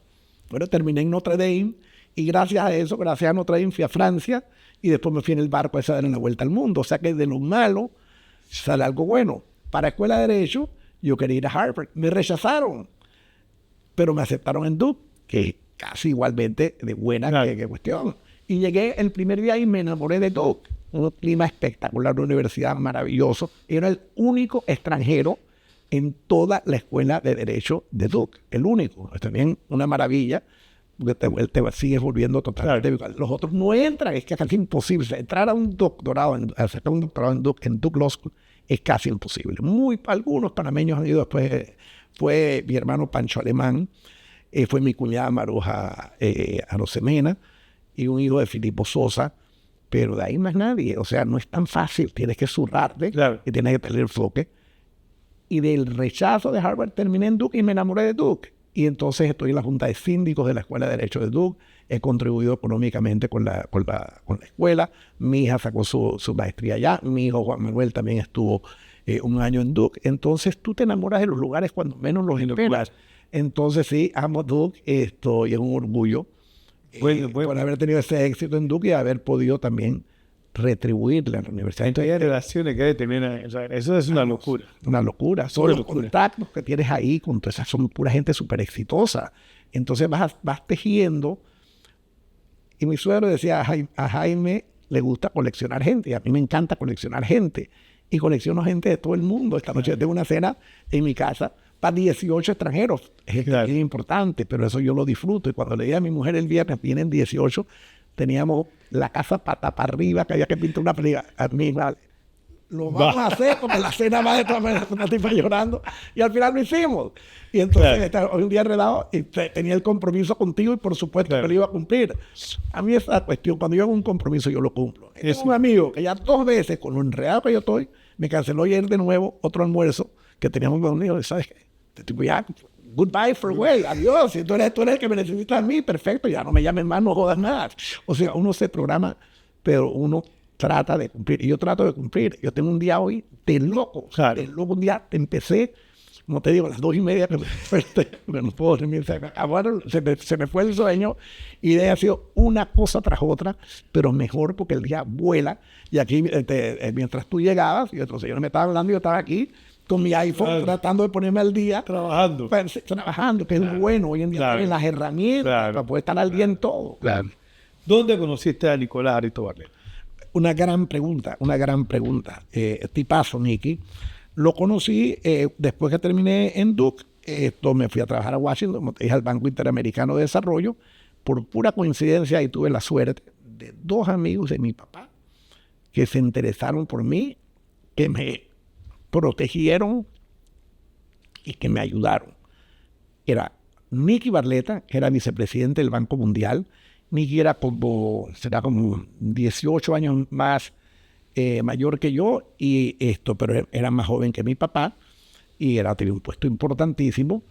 Bueno, terminé en Notre Dame, y gracias a eso, gracias a Notre Dame, fui a Francia, y después me fui en el barco a dar en la vuelta al mundo. O sea que de lo malo sale algo bueno. Para Escuela de Derecho, yo quería ir a Harvard. Me rechazaron, pero me aceptaron en Duke, que es casi igualmente de buena que cuestión. Y llegué el primer día y me enamoré de Duke. Un clima espectacular, una universidad maravillosa. Era el único extranjero en toda la escuela de Derecho de Duke. El único. Es también una maravilla, porque te sigues volviendo totalmente. Los otros no entran, es que es casi imposible. Entrar a un doctorado, hacer un doctorado en Duke Law School, es casi imposible. Algunos panameños han ido después. Fue mi hermano Pancho Alemán, fue mi cuñada Maruja Arosemena, y un hijo de Filipo Sosa, pero de ahí más nadie. O sea, no es tan fácil, tienes que zurrarte, y tienes que tener enfoque. Y del rechazo de Harvard terminé en Duke y me enamoré de Duke. Y entonces estoy en la Junta de Síndicos de la Escuela de Derecho de Duke, he contribuido económicamente con la escuela, mi hija sacó su maestría allá, mi hijo Juan Manuel también estuvo un año en Duke. Entonces tú te enamoras de los lugares cuando menos los esperas. Entonces sí, amo Duke, y es un orgullo por haber tenido ese éxito en Duke y haber podido también retribuirle a la universidad. Entonces, hay relaciones que hay que tener, eso es una locura. Una locura. Son los contactos que tienes ahí con todas esas, son pura gente súper exitosa. Entonces vas tejiendo. Y mi suegro decía, a Jaime le gusta coleccionar gente, y a mí me encanta coleccionar gente. Y colecciono gente de todo el mundo. Esta noche tengo una cena en mi casa para 18 extranjeros. Es importante, pero eso yo lo disfruto. Y cuando le dije a mi mujer el viernes, vienen 18, teníamos la casa pata para arriba, que había que pintar una película. A mí, vale, lo vamos a hacer porque la cena va de todas maneras, una tipa llorando. Y al final lo hicimos. Y entonces, hoy un día enredado, y tenía el compromiso contigo, y por supuesto que lo iba a cumplir. A mí esa cuestión, cuando yo hago un compromiso, yo lo cumplo. Es un amigo que ya 2 veces, con lo enredado que yo estoy, me canceló ayer de nuevo otro almuerzo que teníamos reunido. ¿Sabes qué? Este tipo ya, goodbye for way, adiós. Si tú eres el que me necesitas a mí, perfecto, ya no me llames más, no jodas más. O sea, uno se programa, pero uno trata de cumplir. Y yo trato de cumplir. Yo tengo un día hoy de loco. De loco, un día empecé, como te digo, a las 2:30, pero no puedo dormir. Se me fue el sueño, y de ahí ha sido una cosa tras otra, pero mejor porque el día vuela. Y aquí, mientras tú llegabas, y otro señor me estaba hablando, yo estaba aquí con mi iPhone, tratando de ponerme al día. Trabajando, que es bueno. Hoy en día tienes las herramientas para poder estar al día en todo. ¿Dónde conociste a Nicolás Aristobarlet? Una gran pregunta. Tipazo, Nicky. Lo conocí después que terminé en Duke. Me fui a trabajar a Washington, como te dije, al Banco Interamericano de Desarrollo. Por pura coincidencia, y tuve la suerte de 2 amigos de mi papá que se interesaron por mí, que me protegieron y que me ayudaron. Era Nicky Barletta, que era vicepresidente del Banco Mundial. Nicky era será como 18 años más mayor que yo, pero era más joven que mi papá y tenía un puesto importantísimo.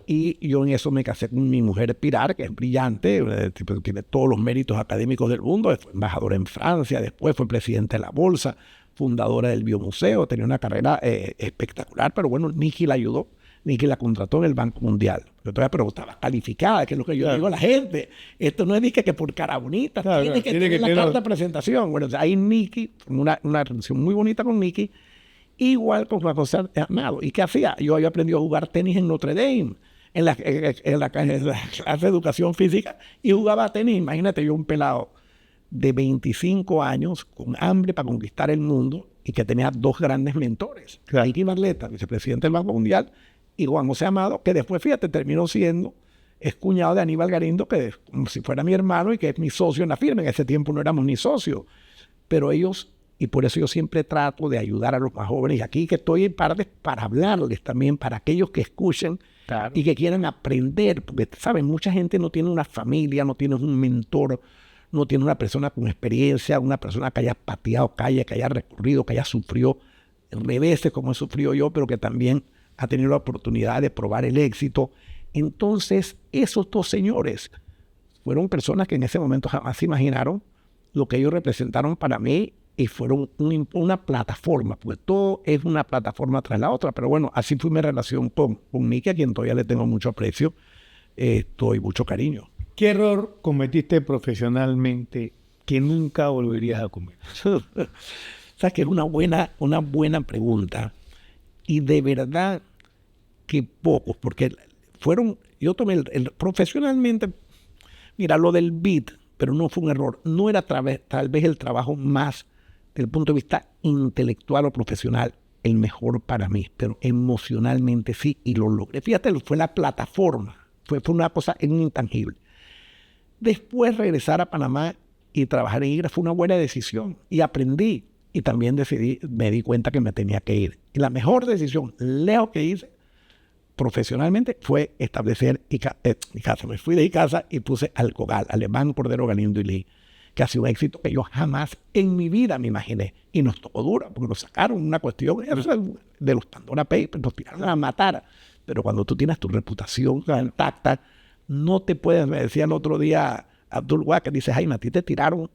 Y yo en eso me casé con mi mujer Pilar, que es brillante, tiene todos los méritos académicos del mundo, fue embajadora en Francia, después fue presidenta de la Bolsa, fundadora del Biomuseo, tenía una carrera espectacular, pero bueno, Nicky la ayudó, Nicky la contrató en el Banco Mundial. Pero estaba calificada, que es lo que yo digo a la gente. Esto no es que por cara bonita, tiene que tener la carta de presentación. Bueno, ahí Nicky, una relación muy bonita con Nicky, igual con Juan José Amado. ¿Y qué hacía? Yo había aprendido a jugar tenis en Notre Dame, en la clase de educación física, y jugaba tenis. Imagínate, yo un pelado de 25 años, con hambre para conquistar el mundo, y que tenía dos grandes mentores. Claro. Nicky Barletta, vicepresidente del Banco Mundial, y Juan José Amado, que después, fíjate, terminó siendo cuñado de Aníbal Galindo, que es como si fuera mi hermano y que es mi socio en la firma. En ese tiempo no éramos ni socios, pero ellos... Y por eso yo siempre trato de ayudar a los más jóvenes. Y aquí que estoy en parte para hablarles también, para aquellos que escuchen y que quieran aprender. Porque, ¿saben? Mucha gente no tiene una familia, no tiene un mentor, no tiene una persona con experiencia, una persona que haya pateado calle, que haya recorrido, que haya sufrido reveses como he sufrido yo, pero que también ha tenido la oportunidad de probar el éxito. Entonces, esos dos señores fueron personas que en ese momento jamás se imaginaron lo que ellos representaron para mí. Y fueron una plataforma, porque todo es una plataforma tras la otra. Pero bueno, así fue mi relación con Nicky, a quien todavía le tengo mucho aprecio y mucho cariño. ¿Qué error cometiste profesionalmente que nunca volverías a cometer? Sabes que es una buena pregunta. Y de verdad que pocos, porque yo tomé profesionalmente, mira, lo del beat, pero no fue un error. No era tal vez el trabajo más, desde el punto de vista intelectual o profesional, el mejor para mí, pero emocionalmente sí, y lo logré. Fíjate, fue la plataforma, fue una cosa intangible. Después regresar a Panamá y trabajar en IGRA fue una buena decisión, y aprendí, y también me di cuenta que me tenía que ir. Y la mejor decisión, lejos que hice, profesionalmente, fue establecer ICASA. Me fui de ICASA y puse Alcogal, Alemán, Cordero, Galindo y Lee, que ha sido un éxito que yo jamás en mi vida me imaginé. Y nos tocó duro, porque nos sacaron una cuestión de los Pandora Papers, nos tiraron a matar. Pero cuando tú tienes tu reputación intacta, no te puedes... Me decía el otro día Abdul Waqar, dice, Jaime, a ti te tiraron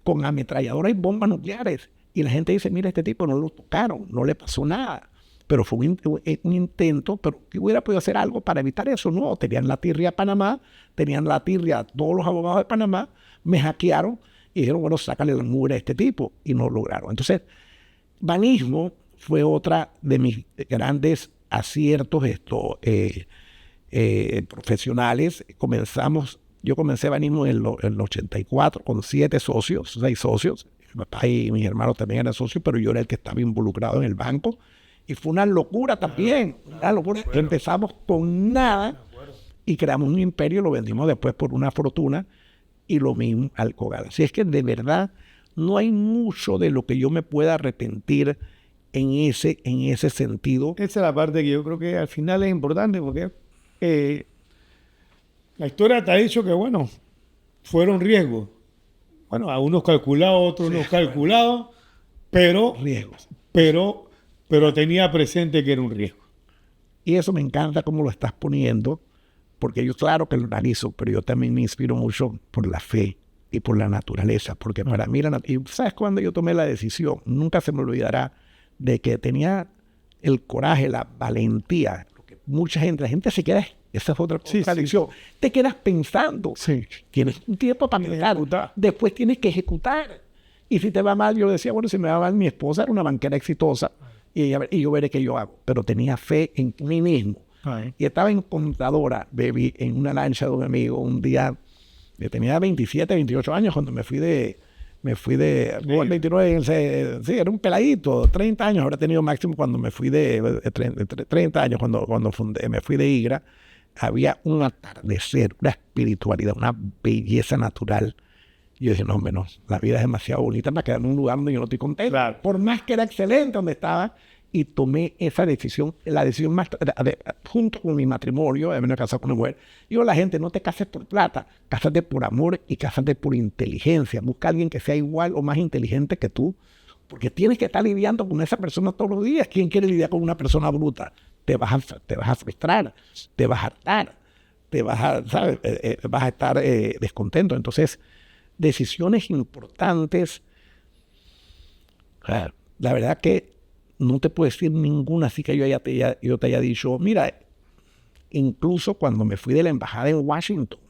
con ametralladoras y bombas nucleares. Y la gente dice, mira, este tipo no lo tocaron, no le pasó nada. Pero fue un intento, pero que hubiera podido hacer algo para evitar eso. No, tenían la tirria a Panamá, tenían la tirria a todos los abogados de Panamá, me hackearon y dijeron, bueno, sácale la mugre a este tipo, y no lo lograron. Entonces, banismo fue otra de mis grandes aciertos profesionales. Yo comencé banismo en el 84 con 6 socios. Mi papá y mis hermanos también eran socios, pero yo era el que estaba involucrado en el banco. Y fue una locura también, una locura. Empezamos con nada y creamos un imperio, lo vendimos después por una fortuna, y lo mismo Alcogal. Así es que de verdad no hay mucho de lo que yo me pueda arrepentir en ese sentido. Esa es la parte que yo creo que al final es importante, porque la historia te ha dicho que, bueno, fueron riesgos. Bueno, a unos calculados, otros no calculados, pero riesgos. Pero tenía presente que era un riesgo. Y eso me encanta cómo lo estás poniendo, porque yo claro que lo analizo, pero yo también me inspiro mucho por la fe y por la naturaleza, porque para mí, y ¿sabes cuándo yo tomé la decisión? Nunca se me olvidará de que tenía el coraje, la valentía, porque la gente se queda, esa es otra contradicción, te quedas pensando, tienes un tiempo para pensar, después tienes que ejecutar, y si te va mal, yo decía, bueno, si me va mal, mi esposa era una banquera exitosa, y yo veré qué yo hago, pero tenía fe en mí mismo. Y estaba en Contadora, baby, en una lancha de un amigo, un día, yo tenía 27, 28 años cuando me fui de 29, sí, era un peladito, 30 años, ahora he tenido máximo cuando me fui de 30 años, cuando me fui de IGRA, había un atardecer, una espiritualidad, una belleza natural. Y yo dije, no, hombre, no, la vida es demasiado bonita para quedar en un lugar donde yo no estoy contento. Claro. Por más que era excelente donde estaba, y tomé esa decisión, la decisión más, junto con mi matrimonio, de haberme casado con una mujer. Digo a la gente, no te cases por plata, cásate por amor y cásate por inteligencia. Busca a alguien que sea igual o más inteligente que tú, porque tienes que estar lidiando con esa persona todos los días. ¿Quién quiere lidiar con una persona bruta? Te vas a frustrar, te vas a hartar, ¿sabes? Vas a estar descontento. Entonces, decisiones importantes. La verdad que no te puedo decir ninguna así que yo te haya dicho. Mira, incluso cuando me fui de la embajada en Washington,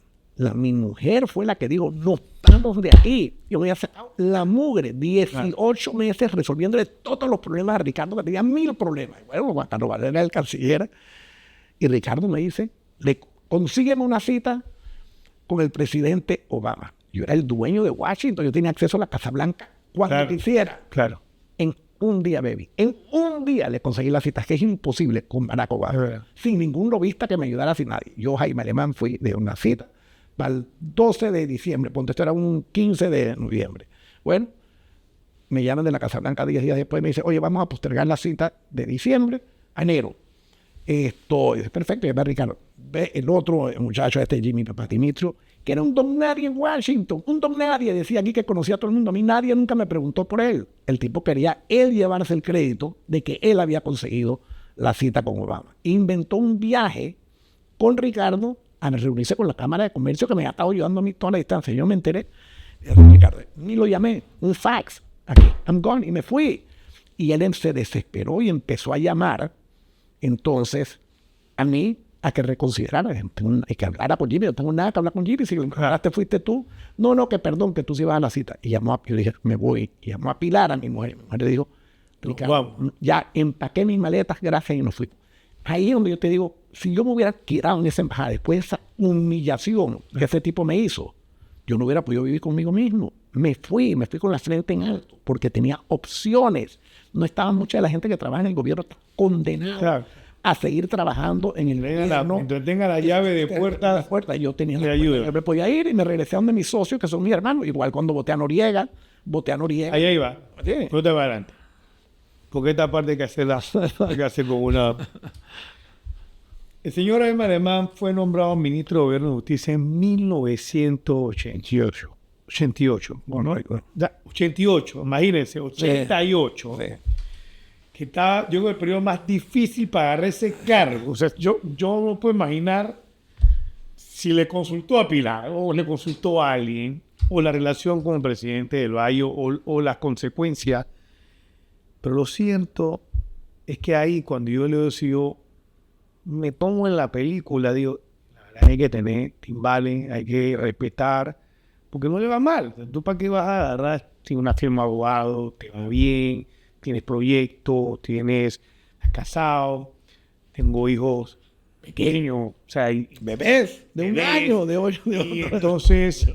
mi mujer fue la que dijo, no estamos de aquí. Yo me había sacado la mugre, 18 meses resolviéndole todos los problemas a Ricardo, que tenía 1000 problemas. Bueno, cuando era el canciller, y Ricardo me dice, consígueme una cita con el presidente Obama. Yo era el dueño de Washington, yo tenía acceso a la Casa Blanca cuando quisiera. Claro. En un día, baby. En un día le conseguí la cita, que es imposible con Barack Obama. Sin ningún lobista que me ayudara, sin nadie. Yo, Jaime Alemán, fui de una cita para el 12 de diciembre, ponte, esto era un 15 de noviembre. Bueno, me llaman de la Casa Blanca 10 días después y me dicen, oye, vamos a postergar la cita de diciembre a enero. Esto es perfecto, ya ve Ricardo. Ve el otro el muchacho, Jimmy Papadimitrio, que era un don nadie en Washington, un don nadie, decía aquí que conocía a todo el mundo. A mí nadie nunca me preguntó por él. El tipo quería él llevarse el crédito de que él había conseguido la cita con Obama. Inventó un viaje con Ricardo a reunirse con la Cámara de Comercio, que me ha estado ayudando a mí toda la distancia. Yo me enteré, Ricardo, ni lo llamé, un fax, aquí, I'm gone, y me fui. Y él se desesperó y empezó a llamar, entonces, a mí, a que reconsiderara, que hablara con Jimmy. No tengo nada que hablar con Jimmy, si lo te fuiste tú. No, que perdón, que tú sí vas a la cita. Y llamó yo dije, me voy. Y llamó a Pilar, a mi mujer. Mi mujer le dijo, Ricardo, ya empaqué mis maletas, gracias, y nos fui. Ahí es donde yo te digo, si yo me hubiera quedado en esa embajada después de esa humillación que ese tipo me hizo, yo no hubiera podido vivir conmigo mismo. Me fui con la frente en alto, porque tenía opciones. No estaba mucha de la gente que trabaja en el gobierno condenada a seguir trabajando en el gobierno. Entonces tenga la llave de puerta. Yo tenía la ayuda. Me podía ir y me regresé a donde mis socios, que son mis hermanos. Igual cuando voté a Noriega. Ahí va. Sí. No te va adelante. Porque esta parte hay que hacerla. Hay que hacer como una... El señor Jaime Alemán fue nombrado ministro de Gobierno de Justicia en 1988. 88. Bueno, 88, imagínense, 88. Sí. Que estaba, yo creo, el periodo más difícil para agarrar ese cargo. O sea, yo no puedo imaginar si le consultó a Pilar o le consultó a alguien, o la relación con el presidente del Valle, o las consecuencias. Pero lo cierto es que ahí, cuando yo le decido, me pongo en la película, digo, la verdad hay que tener timbales, hay que respetar, porque no le va mal. ¿Tú para qué vas a agarrar si una firma de abogado, te va bien, tienes proyectos, estás casado, tengo hijos pequeños, o sea, bebés de un año, de 8 de y entonces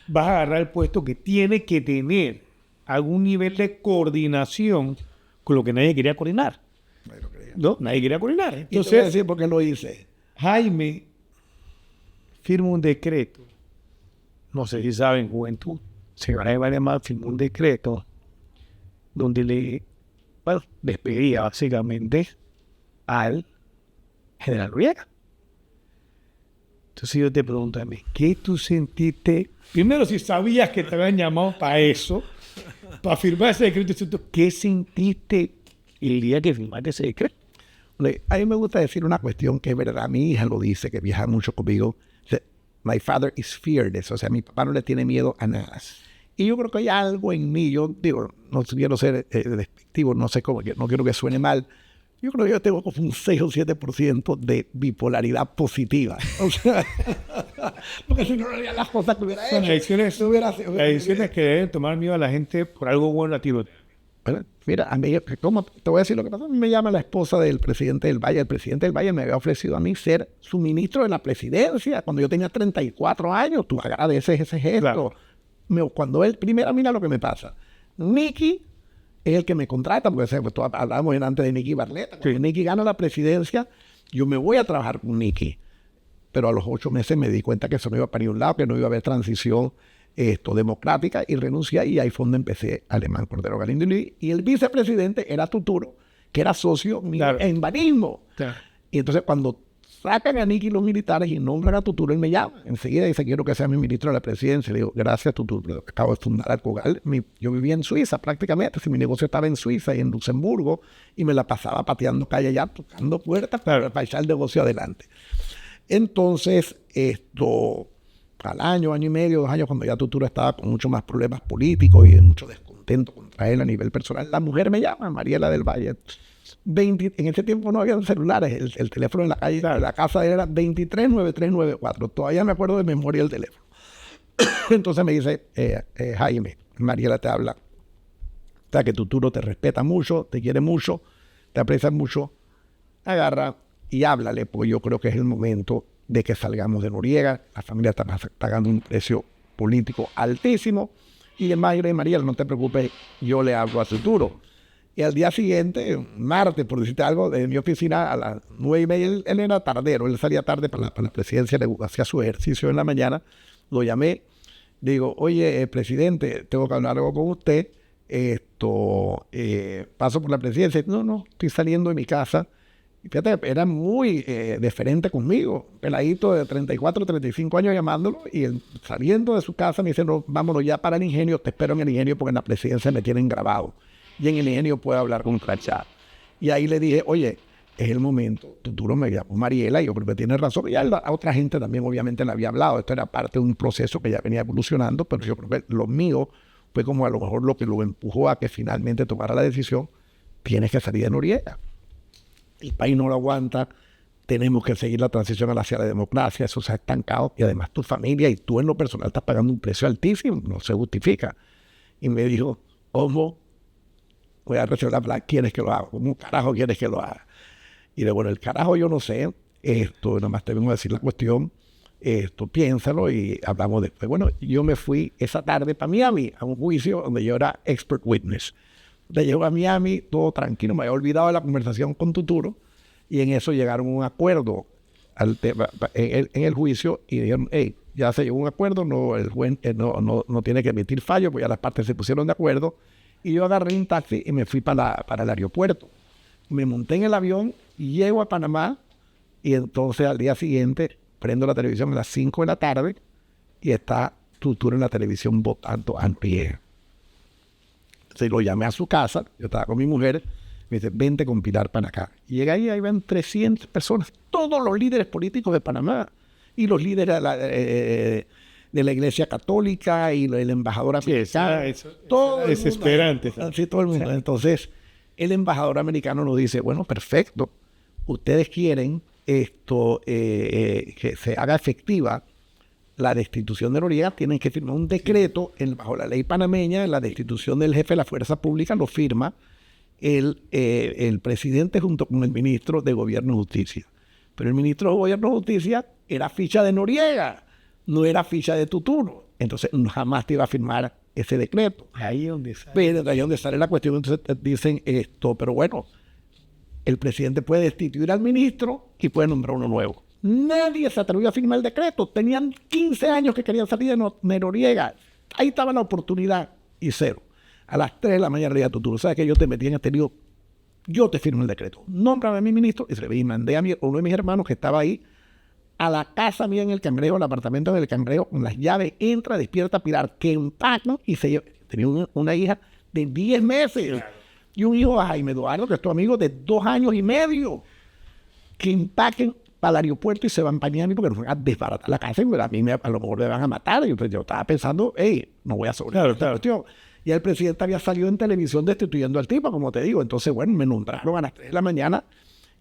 vas a agarrar el puesto que tiene que tener algún nivel de coordinación con lo que nadie quería coordinar. No, nadie quería coordinar. Entonces, y te voy a decir por qué lo hice. Jaime firma un decreto. No sé si saben, juventud. Señor Jaime Alemán firmó un decreto donde despedía básicamente al general Noriega. Entonces yo te pregunto a mí, ¿qué tú sentiste? Primero, si sabías que te habían llamado para eso, para firmar ese decreto, ¿qué sentiste el día que firmaste ese decreto? A mí me gusta decir una cuestión que es verdad. Mi hija lo dice, que viaja mucho conmigo. My father is fearless. O sea, mi papá no le tiene miedo a nada. Y yo creo que hay algo en mí. Yo digo, no quiero ser despectivo, no sé cómo, no quiero que suene mal. Yo creo que yo tengo como un 6 o 7% de bipolaridad positiva. O sea, porque si no haría las cosas que hubiera hecho. Son decisiones que deben tomar miedo a la gente por algo bueno a ti. Mira, a mí, ¿cómo? Te voy a decir lo que pasa. A mí me llama la esposa del presidente del Valle. El presidente del Valle me había ofrecido a mí ser su ministro de la presidencia cuando yo tenía 34 años. Tú agradeces ese gesto. Claro. Cuando él, primero, mira lo que me pasa. Nicky es el que me contrata, porque hablábamos antes de Nicky Barletta. Cuando Nicky gana la presidencia, yo me voy a trabajar con Nicky. Pero a los 8 meses me di cuenta que eso no iba para ningún lado, que no iba a haber transición democrática, y renuncié, y ahí fue donde empecé Alemán Cordero Galindo. Y el vicepresidente era Tuturo, que era socio mío Claro. en banismo. Claro. Y entonces cuando sacan a Nicky los militares y nombran a Tuturo, él me llama. Enseguida dice, quiero que sea mi ministro de la presidencia. Le digo, gracias Tuturo, acabo de fundar Alcogal. Yo vivía en Suiza prácticamente, si mi negocio estaba en Suiza y en Luxemburgo, y me la pasaba pateando calle allá, tocando puertas para echar el negocio adelante. Entonces, al año y medio, 2 años, cuando ya Tuturo estaba con muchos más problemas políticos y mucho descontento contra él a nivel personal, la mujer me llama, Mariela del Valle. En ese tiempo no había celulares, el teléfono en la calle, de la casa era 239394. Todavía me acuerdo de memoria el teléfono. Entonces me dice, Jaime, Mariela te habla. O sea, que Tuturo te respeta mucho, te quiere mucho, te aprecia mucho. Agarra y háblale, porque yo creo que es el momento de que salgamos de Noriega. La familia está pagando un precio político altísimo. Y además, Mariela, no te preocupes, yo le hablo a Tuturo. Y al día siguiente, martes, por decirte algo, de mi oficina a las 9:30, él era tardero, él salía tarde para la presidencia, hacía su ejercicio en la mañana, lo llamé, digo, oye, presidente, tengo que hablar algo con usted, paso por la presidencia. No, estoy saliendo de mi casa. Y fíjate, era muy deferente conmigo, peladito de 34, 35 años llamándolo, y él, saliendo de su casa me dice, no, vámonos ya para el ingenio, te espero en el ingenio porque en la presidencia me tienen grabado. Y en el ingenio puedo hablar con Crachá. Y ahí le dije, oye, es el momento. Tuturo me llamó Mariela y yo creo que tiene razón. Y a otra gente también obviamente le había hablado. Esto era parte de un proceso que ya venía evolucionando, pero yo creo que lo mío fue como a lo mejor lo que lo empujó a que finalmente tomara la decisión. Tienes que salir de Noriega. El país no lo aguanta. Tenemos que seguir la transición hacia la democracia. Eso se ha estancado. Y además tu familia y tú en lo personal estás pagando un precio altísimo. No se justifica. Y me dijo, ¿cómo voy a recibir la plata? ¿Quieres que lo haga? ¿Cómo carajo quieres que lo haga? Y de bueno, el carajo yo no sé, nada más te vengo a decir la cuestión, piénsalo y hablamos después. Bueno, yo me fui esa tarde para Miami a un juicio donde yo era expert witness. Llego a Miami, todo tranquilo, me había olvidado de la conversación con Tuturo y en eso llegaron a un acuerdo en el juicio y dijeron, hey, ya se llegó a un acuerdo, no, el juez no tiene que emitir fallo, pues ya las partes se pusieron de acuerdo. Y yo agarré un taxi y me fui para el aeropuerto. Me monté en el avión, llego a Panamá y entonces al día siguiente prendo la televisión a las 5 de la tarde y está Tuturo en la televisión votando en pie. Entonces lo llamé a su casa, yo estaba con mi mujer, me dice, vente con Pilar para acá. Y llegué ahí van 300 personas, todos los líderes políticos de Panamá y los líderes de la Iglesia Católica y el embajador americano. Todo es desesperante. Sí, todo el mundo. Sí. Entonces, el embajador americano nos dice, bueno, perfecto, ustedes quieren que se haga efectiva la destitución de Noriega, tienen que firmar un decreto bajo la ley panameña, la destitución del jefe de la fuerza pública lo firma el presidente junto con el ministro de Gobierno y Justicia. Pero el ministro de Gobierno y Justicia era ficha de Noriega, no era ficha de Tuturo. Entonces jamás te iba a firmar ese decreto. Ahí es donde sale. Pero ahí es donde sale la cuestión. Entonces dicen esto, pero bueno, el presidente puede destituir al ministro y puede nombrar uno nuevo. Nadie se atrevió a firmar el decreto. Tenían 15 años que querían salir de Noriega. Ahí estaba la oportunidad y cero. A las 3 de la mañana le dije a Tuturo, ¿sabes que yo te metí en este lío? Yo te firmo el decreto. Nómbrame a mi ministro y mandé a uno de mis hermanos que estaba ahí a la casa mía en el Cangrejo, al apartamento del Cangrejo, con las llaves, entra, despierta Pilar, que empacan y se lleva. Tenía una hija de 10 meses claro. Y un hijo de Jaime Eduardo, que es tu amigo, de 2 años y medio, que empaquen para el aeropuerto y se van para Miami porque nos van a desbaratar la casa y a mí a lo mejor me van a matar. Y yo estaba pensando, hey, no voy a sobrevivir esta cuestión. Y el presidente había salido en televisión destituyendo al tipo, como te digo. Entonces, bueno, me nombraron a las 3 de la mañana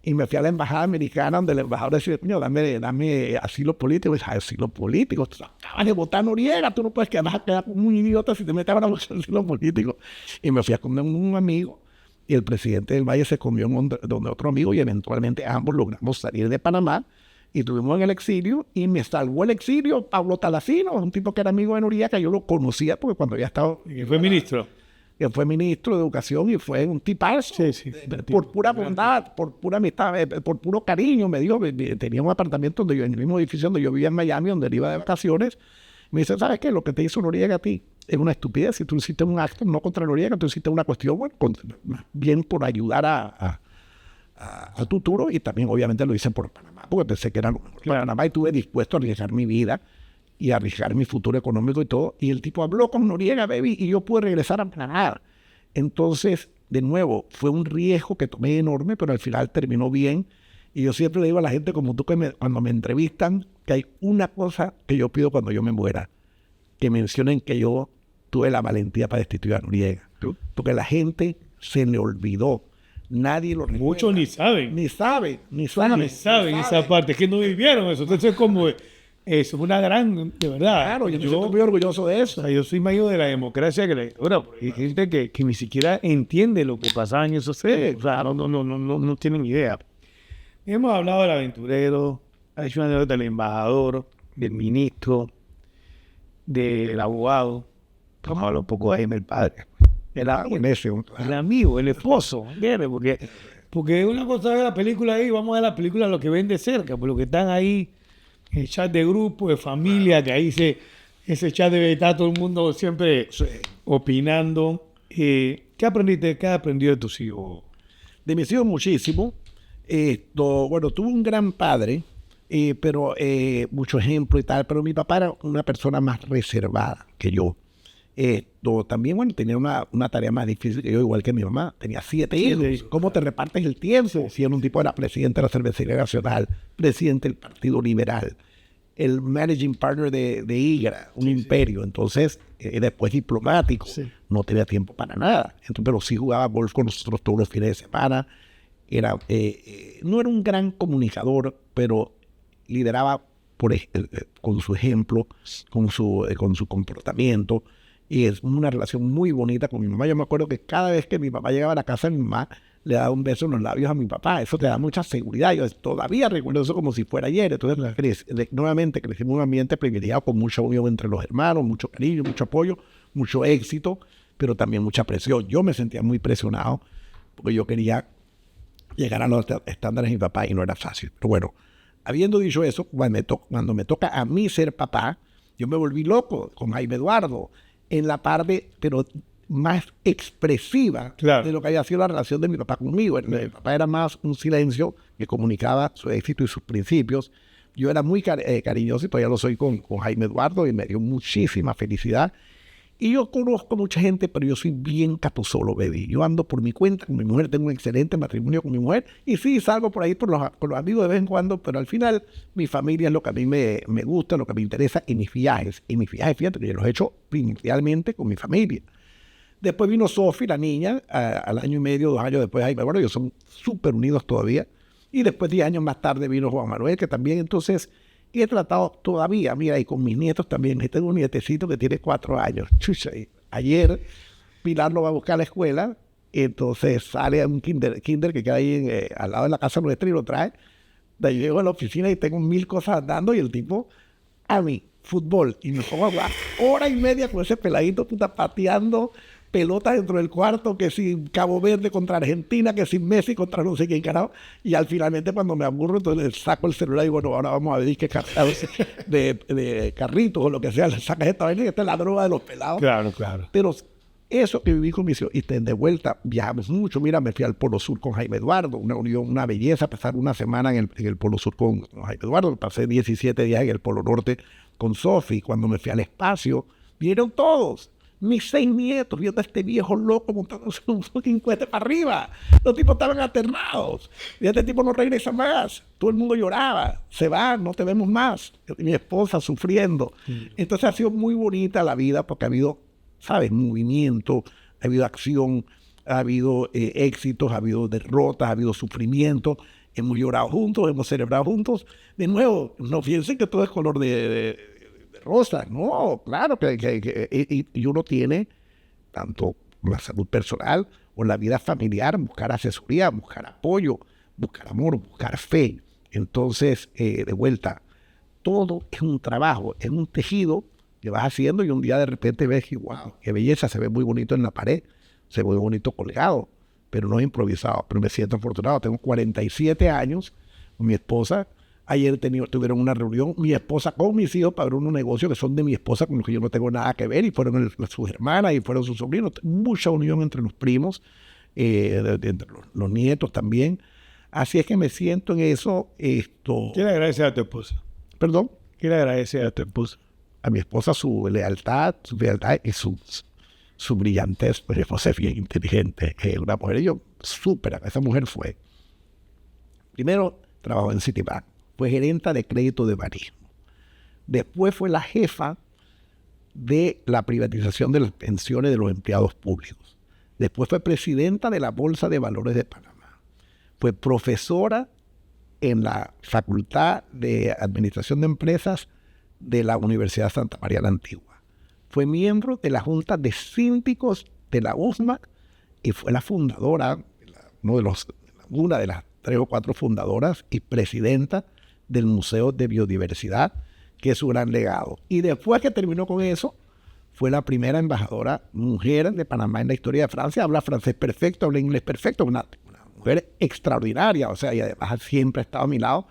y me fui a la embajada americana donde el embajador decía, coño, dame asilo político. Y dije, asilo político, tú acabas de votar Noriega, tú no puedes quedar como un idiota si te metes a buscar asilo político. Y me fui a comer con un amigo y el presidente del Valle se comió donde otro amigo y eventualmente ambos logramos salir de Panamá y estuvimos en el exilio y me salvó el exilio Pablo Talacino, un tipo que era amigo de Noriega, que yo lo conocía porque cuando había estado... ¿Y fue ministro? Que fue ministro de Educación y fue un tipazo. Sí. Por pura bondad, por pura amistad, por puro cariño. Me dijo, tenía un apartamento donde yo, en el mismo edificio donde yo vivía en Miami, donde él iba de vacaciones. Me dice, ¿sabes qué? Lo que te hizo Noriega a ti, es una estupidez. Si tú hiciste un acto no contra Noriega, tú hiciste una cuestión, bueno, más bien por ayudar a Tuturo, y también obviamente lo hice por Panamá, porque pensé que era lo mejor para Panamá y estuve dispuesto a arriesgar mi vida y a arriesgar mi futuro económico y todo. Y el tipo habló con Noriega, baby, y yo pude regresar a Panamá. Entonces, de nuevo, fue un riesgo que tomé enorme, pero al final terminó bien. Y yo siempre le digo a la gente como tú cuando me entrevistan, que hay una cosa que yo pido cuando yo me muera, que mencionen que yo tuve la valentía para destituir a Noriega. Porque la gente se le olvidó. Nadie lo recuerda. Muchos ni saben. Ni saben Esa parte, es que no vivieron eso. Entonces, como eso es una gran, de verdad. Claro, yo me siento muy orgulloso de eso. O sea, yo soy mayor de la democracia que la dictadura. Hay gente que ni siquiera entiende lo que pasaba en esos sedes. O sea, no tienen idea. Hemos hablado del aventurero, ha hecho una anécdota del embajador, del ministro, del abogado. Vamos a hablar un poco de Jaime el padre. El amigo, el esposo, ¿entiendes? Porque una cosa es la película ahí, vamos a ver la película lo que ven de cerca, por lo que están ahí, el chat de grupo, de familia, que ahí ese chat debe estar todo el mundo siempre opinando. ¿Qué aprendiste? ¿Qué has aprendido de tus hijos? De mis hijos muchísimo. Bueno, tuve un gran padre, pero mucho ejemplo y tal, pero mi papá era una persona más reservada que yo. También, bueno, tenía una tarea más difícil que yo, igual que mi mamá. Tenía 7 hijos. ¿Cómo te repartes el tiempo? Si era un tipo, era presidente de la Cervecería Nacional, presidente del Partido Liberal, el managing partner de IGRA, un imperio. Entonces, después diplomático. Sí. No tenía tiempo para nada. Entonces, pero sí jugaba golf con nosotros todos los fines de semana. No era un gran comunicador, pero lideraba con su ejemplo, con su comportamiento. Y es una relación muy bonita con mi mamá. Yo me acuerdo que cada vez que mi papá llegaba a la casa de mi mamá, le daba un beso en los labios a mi papá. Eso te da mucha seguridad. Yo todavía recuerdo eso como si fuera ayer. Entonces, nuevamente crecí en un ambiente privilegiado con mucha unión entre los hermanos, mucho cariño, mucho apoyo, mucho éxito, pero también mucha presión. Yo me sentía muy presionado porque yo quería llegar a los estándares de mi papá y no era fácil. Pero bueno, habiendo dicho eso, cuando me toca a mí ser papá, yo me volví loco con Jaime Eduardo, en la parte, pero más expresiva, claro, de lo que había sido la relación de mi papá conmigo. Mi papá era más un silencio que comunicaba su éxito y sus principios. Yo era muy cariñoso y todavía lo soy con Jaime Eduardo y me dio muchísima felicidad. Y yo conozco mucha gente, pero yo soy bien caposolo, baby. Yo ando por mi cuenta con mi mujer, tengo un excelente matrimonio con mi mujer. Y sí, salgo por ahí con los amigos de vez en cuando, pero al final mi familia es lo que a mí me gusta, lo que me interesa, y mis viajes. Y mis viajes, fíjate, que yo los he hecho primordialmente con mi familia. Después vino Sofi, la niña, al año y medio, 2 años después. Bueno, ellos son súper unidos todavía. Y después, 10 años más tarde, vino Juan Manuel, que también, entonces... Y he tratado todavía, mira, y con mis nietos también. Tengo un nietecito que tiene 4 años. Chucha, ayer Pilar lo va a buscar a la escuela, y entonces sale a un kinder que queda ahí al lado de la casa nuestra y lo trae. De ahí llego a la oficina y tengo 1000 cosas andando y el tipo, a mí, fútbol. Y me pongo a jugar 1 hora y media con ese peladito, puta, pateando pelotas dentro del cuarto, que si Cabo Verde contra Argentina, que si Messi contra no sé quién, carajo. Y al finalmente cuando me aburro, entonces le saco el celular y digo, bueno, ahora vamos a ver qué de carritos o lo que sea, le sacas esta vaina, que esta es la droga de los pelados. Claro, claro. Pero eso que viví con mis hijos, y de vuelta viajamos mucho. Mira, me fui al Polo Sur con Jaime Eduardo, una unión, una belleza, pasar una semana en el Polo Sur con Jaime Eduardo. Pasé 17 días en el Polo Norte con Sofi. Cuando me fui al espacio, vinieron todos. Mis 6 nietos viendo a este viejo loco montándose un fucking cohete para arriba. Los tipos estaban aterrados. Y este tipo no regresa más. Todo el mundo lloraba. Se va, no te vemos más. Mi esposa sufriendo. Entonces ha sido muy bonita la vida porque ha habido, ¿sabes? Movimiento, ha habido acción, ha habido éxitos, ha habido derrotas, ha habido sufrimiento. Hemos llorado juntos, hemos celebrado juntos. De nuevo, no piensen que todo es color de rosa. No, claro y uno tiene tanto la salud personal o la vida familiar, buscar asesoría, buscar apoyo, buscar amor, buscar fe. Entonces, de vuelta, todo es un trabajo, es un tejido que vas haciendo y un día de repente ves que, wow, qué belleza, se ve muy bonito en la pared, se ve muy bonito colgado, pero no es improvisado. Pero me siento afortunado, tengo 47 años con mi esposa, Ayer tuvieron una reunión mi esposa con mis hijos para abrir unos negocios que son de mi esposa, con los que yo no tengo nada que ver, y fueron sus hermanas y fueron sus sobrinos. Mucha unión entre los primos, entre los nietos también. Así es que me siento en eso. ¿Qué le agradeces a tu esposa? Perdón. ¿Qué le agradeces a tu esposa? A mi esposa su lealtad y su brillantez. Pues mi esposa es bien inteligente. Una mujer, esa mujer fue. Primero trabajó en Citibank. Fue gerenta de crédito de barismo. Después fue la jefa de la privatización de las pensiones de los empleados públicos. Después fue presidenta de la Bolsa de Valores de Panamá. Fue profesora en la Facultad de Administración de Empresas de la Universidad de Santa María la Antigua. Fue miembro de la Junta de Síndicos de la USMAC y fue la fundadora, una de las 3 o 4 fundadoras y presidenta del Museo de Biodiversidad, que es su gran legado. Y después que terminó con eso, fue la primera embajadora mujer de Panamá en la historia de Francia. Habla francés perfecto, habla inglés perfecto, una mujer extraordinaria, o sea, y además siempre ha estado a mi lado.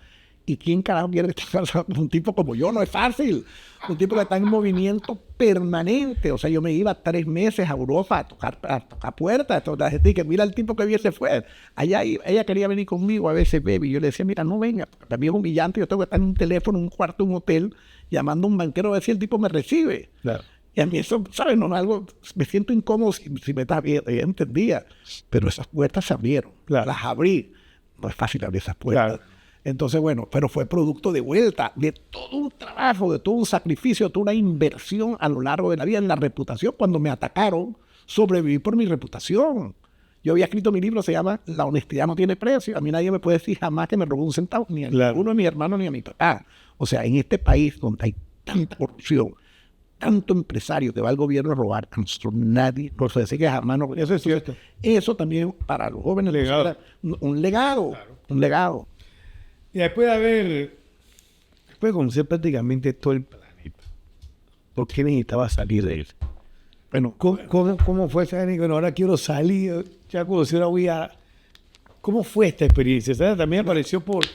¿Y quién carajo quiere estar casado con un tipo como yo? No es fácil. Un tipo que está en movimiento permanente. O sea, yo me iba 3 meses a Europa a tocar puertas. La gente que mira el tipo que se fue. Ella quería venir conmigo a veces, baby. Yo le decía, mira, no venga. Para mí es humillante. Yo tengo que estar en un teléfono, en un cuarto, en un hotel, llamando a un banquero a ver si el tipo me recibe. Claro. Y a mí eso, ¿sabes? No, algo, me siento incómodo si me estás viendo. Yo entendía. Pero esas puertas se abrieron. Claro. Las abrí. No es fácil abrir esas puertas. Claro. Entonces, bueno, pero fue producto de vuelta, de todo un trabajo, de todo un sacrificio, de toda una inversión a lo largo de la vida en la reputación. Cuando me atacaron, sobreviví por mi reputación. Yo había escrito mi libro, se llama La honestidad no tiene precio. A mí nadie me puede decir jamás que me robó un centavo, ni a uno de mis hermanos, ni a mi papá. O sea, en este país donde hay tanta corrupción, tanto empresario que va al gobierno a robar, a nosotros nadie, por eso decir que jamás no... Eso es cierto. Eso también para los jóvenes un legado, claro. Un legado. Y después de conocer prácticamente todo el planeta, ¿por qué necesitaba salir de él? Bueno, ¿cómo fue esa? Bueno, ahora quiero salir, ya conocí una vida. ¿Cómo fue esta experiencia? ¿Sabes? También apareció por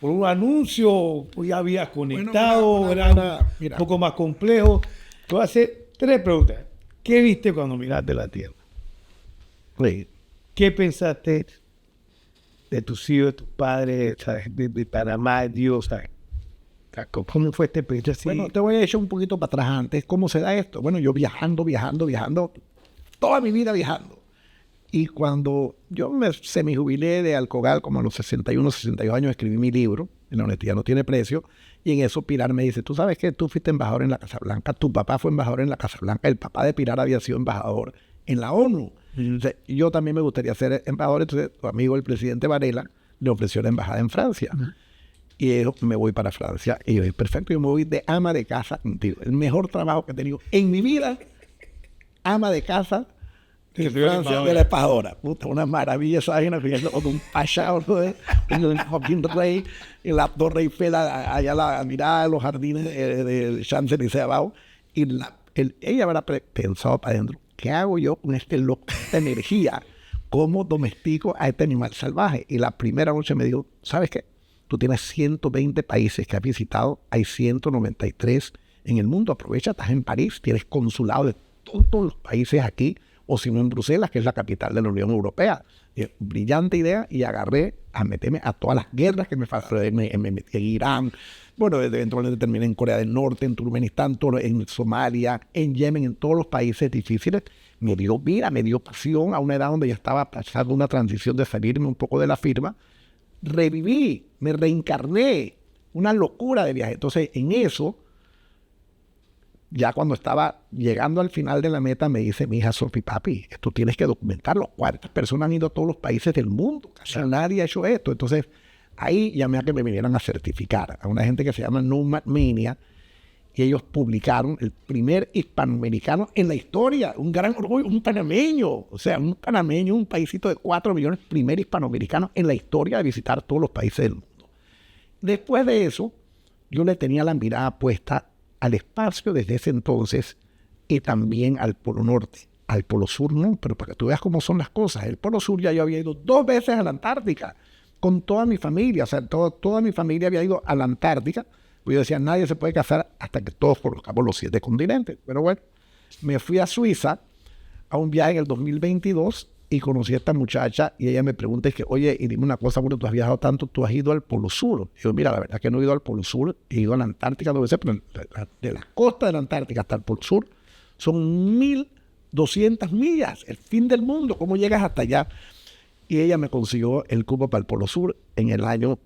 un anuncio, o ya habías conectado, era un poco más complejo. Te voy a hacer 3 preguntas. ¿Qué viste cuando miraste la Tierra? Sí. ¿Qué pensaste de tus hijos, de tus padres, de Panamá, de Dios? ¿Sabes? ¿Cómo fue este experiencia? Sí. Bueno, te voy a echar un poquito para atrás antes. ¿Cómo se da esto? Bueno, yo viajando, toda mi vida viajando. Y cuando yo me semijubilé de Alcogal, como a los 61, 62 años, escribí mi libro, La honestidad no tiene precio, y en eso Pilar me dice, tú sabes que tú fuiste embajador en la Casa Blanca, tu papá fue embajador en la Casa Blanca, el papá de Pilar había sido embajador en la ONU. Entonces, yo también me gustaría ser embajador. Entonces, tu amigo, el presidente Varela, le ofreció la embajada en Francia. Y yo me voy para Francia. Y yo dije, perfecto, yo me voy de ama de casa contigo. El mejor trabajo que he tenido en mi vida, ama de casa en Francia, de la embajadora. Puta, una maravilla esa vaina, con un pasha, un Joaquín Rey, en la Torre Eiffel, allá la mirada de los jardines de Champs-Élysées abajo. Y ella habrá pensado para adentro, ¿qué hago yo con esta energía? ¿Cómo domestico a este animal salvaje? Y la primera noche me dijo, ¿sabes qué? Tú tienes 120 países que has visitado, hay 193 en el mundo. Aprovecha, estás en París, tienes consulado de todos los países aquí, o si no en Bruselas, que es la capital de la Unión Europea. Brillante idea, y agarré a meterme a todas las guerras que me faltaron. Me metí en Irán, bueno, eventualmente terminé en Corea del Norte, en Turkmenistán, en Somalia, en Yemen, en todos los países difíciles. Me dio pasión a una edad donde ya estaba pasando una transición de salirme un poco de la firma. Reviví, me reencarné, una locura de viaje. Entonces, en eso, ya cuando estaba llegando al final de la meta, me dice mi hija Sofi, papi, esto tienes que documentarlo. ¿Cuántas personas han ido a todos los países del mundo? Casi nadie ha hecho esto. Entonces, ahí llamé a que me vinieran a certificar a una gente que se llama Nomad Media, y ellos publicaron el primer hispanoamericano en la historia, un gran orgullo, un panameño, o sea, un panameño, un paísito de 4 millones, primer hispanoamericano en la historia de visitar todos los países del mundo. Después de eso, yo le tenía la mirada puesta al espacio desde ese entonces y también al Polo Norte. Al Polo Sur no, pero para que tú veas cómo son las cosas. El Polo Sur ya yo había ido 2 veces a la Antártica con toda mi familia. O sea, toda mi familia había ido a la Antártica. Pues yo decía, nadie se puede casar hasta que todos conozcamos los 7 continentes. Pero bueno, me fui a Suiza a un viaje en el 2022 y conocí a esta muchacha y ella me pregunta, oye, y dime una cosa, bueno, tú has viajado tanto, tú has ido al Polo Sur. Y yo, mira, la verdad que no he ido al Polo Sur, he ido a la Antártica 2 veces, pero de la costa de la Antártica hasta el Polo Sur son 1.200 millas, el fin del mundo, ¿cómo llegas hasta allá? Y ella me consiguió el cupo para el Polo Sur en el año,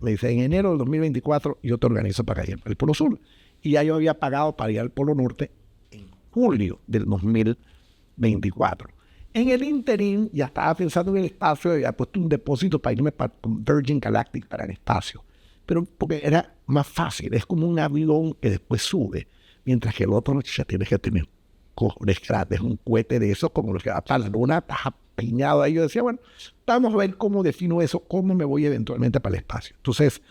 me dice, en enero del 2024 yo te organizo para ir al Polo Sur. Y ya yo había pagado para ir al Polo Norte en julio del 2024. En el interín ya estaba pensando en el espacio, había puesto un depósito para irme con Virgin Galactic para el espacio. Pero porque era más fácil, es como un avión que después sube, mientras que el otro ya tienes que tener cojones grandes, un cohete de esos como los que va para la luna, estás apiñado ahí. Yo decía, bueno, vamos a ver cómo defino eso, cómo me voy eventualmente para el espacio. Entonces,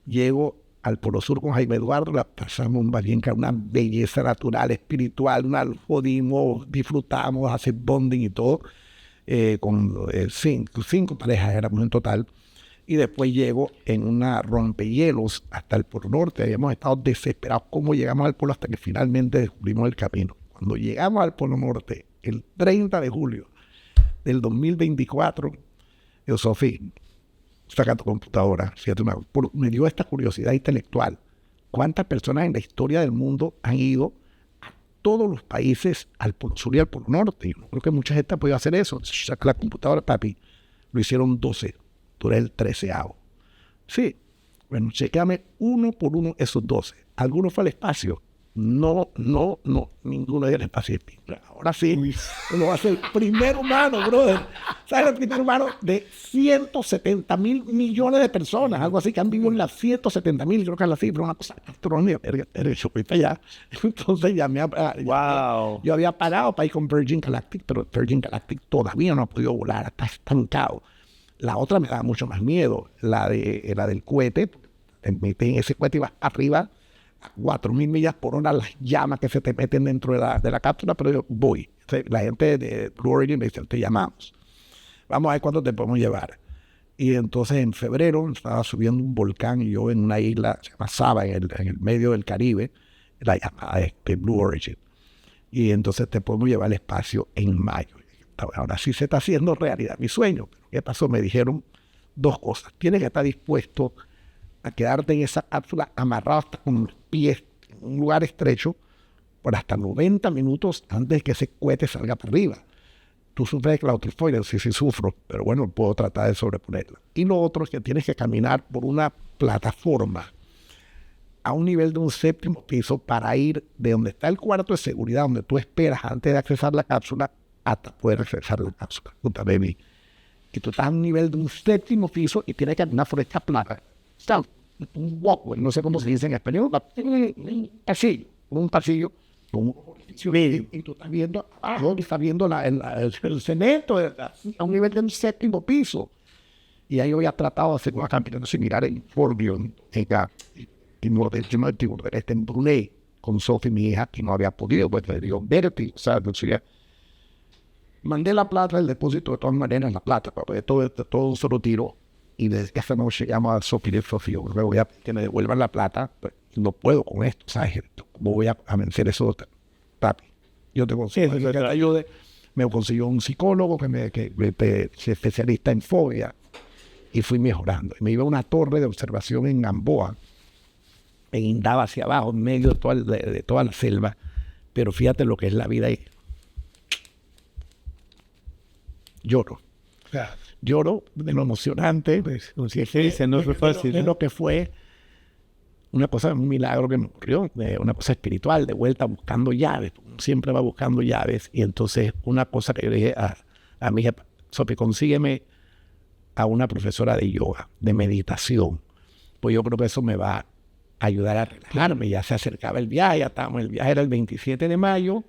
llego al Polo Sur con Jaime Eduardo, la pasamos un Vallenca, una belleza natural, espiritual, jodimos, disfrutamos, hace bonding y todo, con 5 parejas éramos en total. Y después llego en una rompehielos hasta el Polo Norte. Habíamos estado desesperados cómo llegamos al Polo hasta que finalmente descubrimos el camino. Cuando llegamos al Polo Norte, el 30 de julio del 2024, yo, Sofía, saca tu computadora, fíjate, me dio esta curiosidad intelectual. ¿Cuántas personas en la historia del mundo han ido a todos los países al Polo Sur y al Polo Norte? Yo no creo que mucha gente ha podido hacer eso. Saca la computadora, papi. Lo hicieron 12. Tú eres el 13º. Sí. Bueno, chequeame uno por uno esos 12. ¿Alguno fue al espacio? No, ninguno del espacio. Ahora sí, uno va a ser el primer humano, brother. ¿Sabes? El primer humano de 170.000 millones de personas, algo así, que han vivido en las 170.000, creo que es la cifra, una cosa astronómica. Yo fui para allá. Entonces yo había pagado para ir con Virgin Galactic, pero Virgin Galactic todavía no ha podido volar, está estancado. La otra me da mucho más miedo, la del cohete. Te metes en ese cohete y vas arriba, 4.000 millas por hora, las llamas que se te meten dentro de la cápsula, pero yo voy. La gente de Blue Origin me dice, te llamamos. Vamos a ver cuánto te podemos llevar. Y entonces en febrero estaba subiendo un volcán y yo en una isla, se llama Saba, en el medio del Caribe, la llamada de Blue Origin. Y entonces te podemos llevar al espacio en mayo. Ahora sí se está haciendo realidad mi sueño. Pero ¿qué pasó? Me dijeron 2 cosas. Tienes que estar dispuesto a quedarte en esa cápsula amarrado hasta con los pies en un lugar estrecho por hasta 90 minutos antes de que ese cohete salga para arriba. Tú sufres de claustrofobia, sí sufro, pero bueno, puedo tratar de sobreponerla. Y lo otro es que tienes que caminar por una plataforma a un nivel de un 7º piso para ir de donde está el cuarto de seguridad, donde tú esperas antes de accesar la cápsula, hasta poder accesar la cápsula. Puta, baby. Que tú estás a un nivel de un 7º piso y tienes que caminar por esta plata. Un walkway, no sé cómo se dice en español, un pasillo, y tú estás viendo abajo, estás viendo el cemento a un nivel de un 7º piso. Y ahí yo había tratado de hacer una caminata sin mirar en Forbion, en Brunei, con Sophie, mi hija, que no había podido, pues le digo, verte, ¿sabes? Mandé la plata, el depósito de todas maneras, la plata, todo un solo tiro. Y desde esa noche llamo a Sofía, luego voy a que me devuelvan la plata, pues, no puedo con esto, ¿sabes? ¿Cómo voy a vencer eso? Papi, yo te consigo que te ayude. Me consiguió un psicólogo que es especialista en fobia y fui mejorando. Y me iba a una torre de observación en Gamboa, me guindaba hacia abajo, en medio de toda la selva, pero fíjate lo que es la vida ahí. Lloro de lo emocionante, pues, no fue fácil. De lo que fue una cosa, un milagro que me ocurrió, una cosa espiritual, de vuelta buscando llaves. Siempre va buscando llaves. Y entonces una cosa que yo le dije a mi hija, Sophie, consígueme a una profesora de yoga, de meditación. Pues yo creo que eso me va a ayudar a relajarme. Ya se acercaba el viaje, el viaje era el 27 de mayo,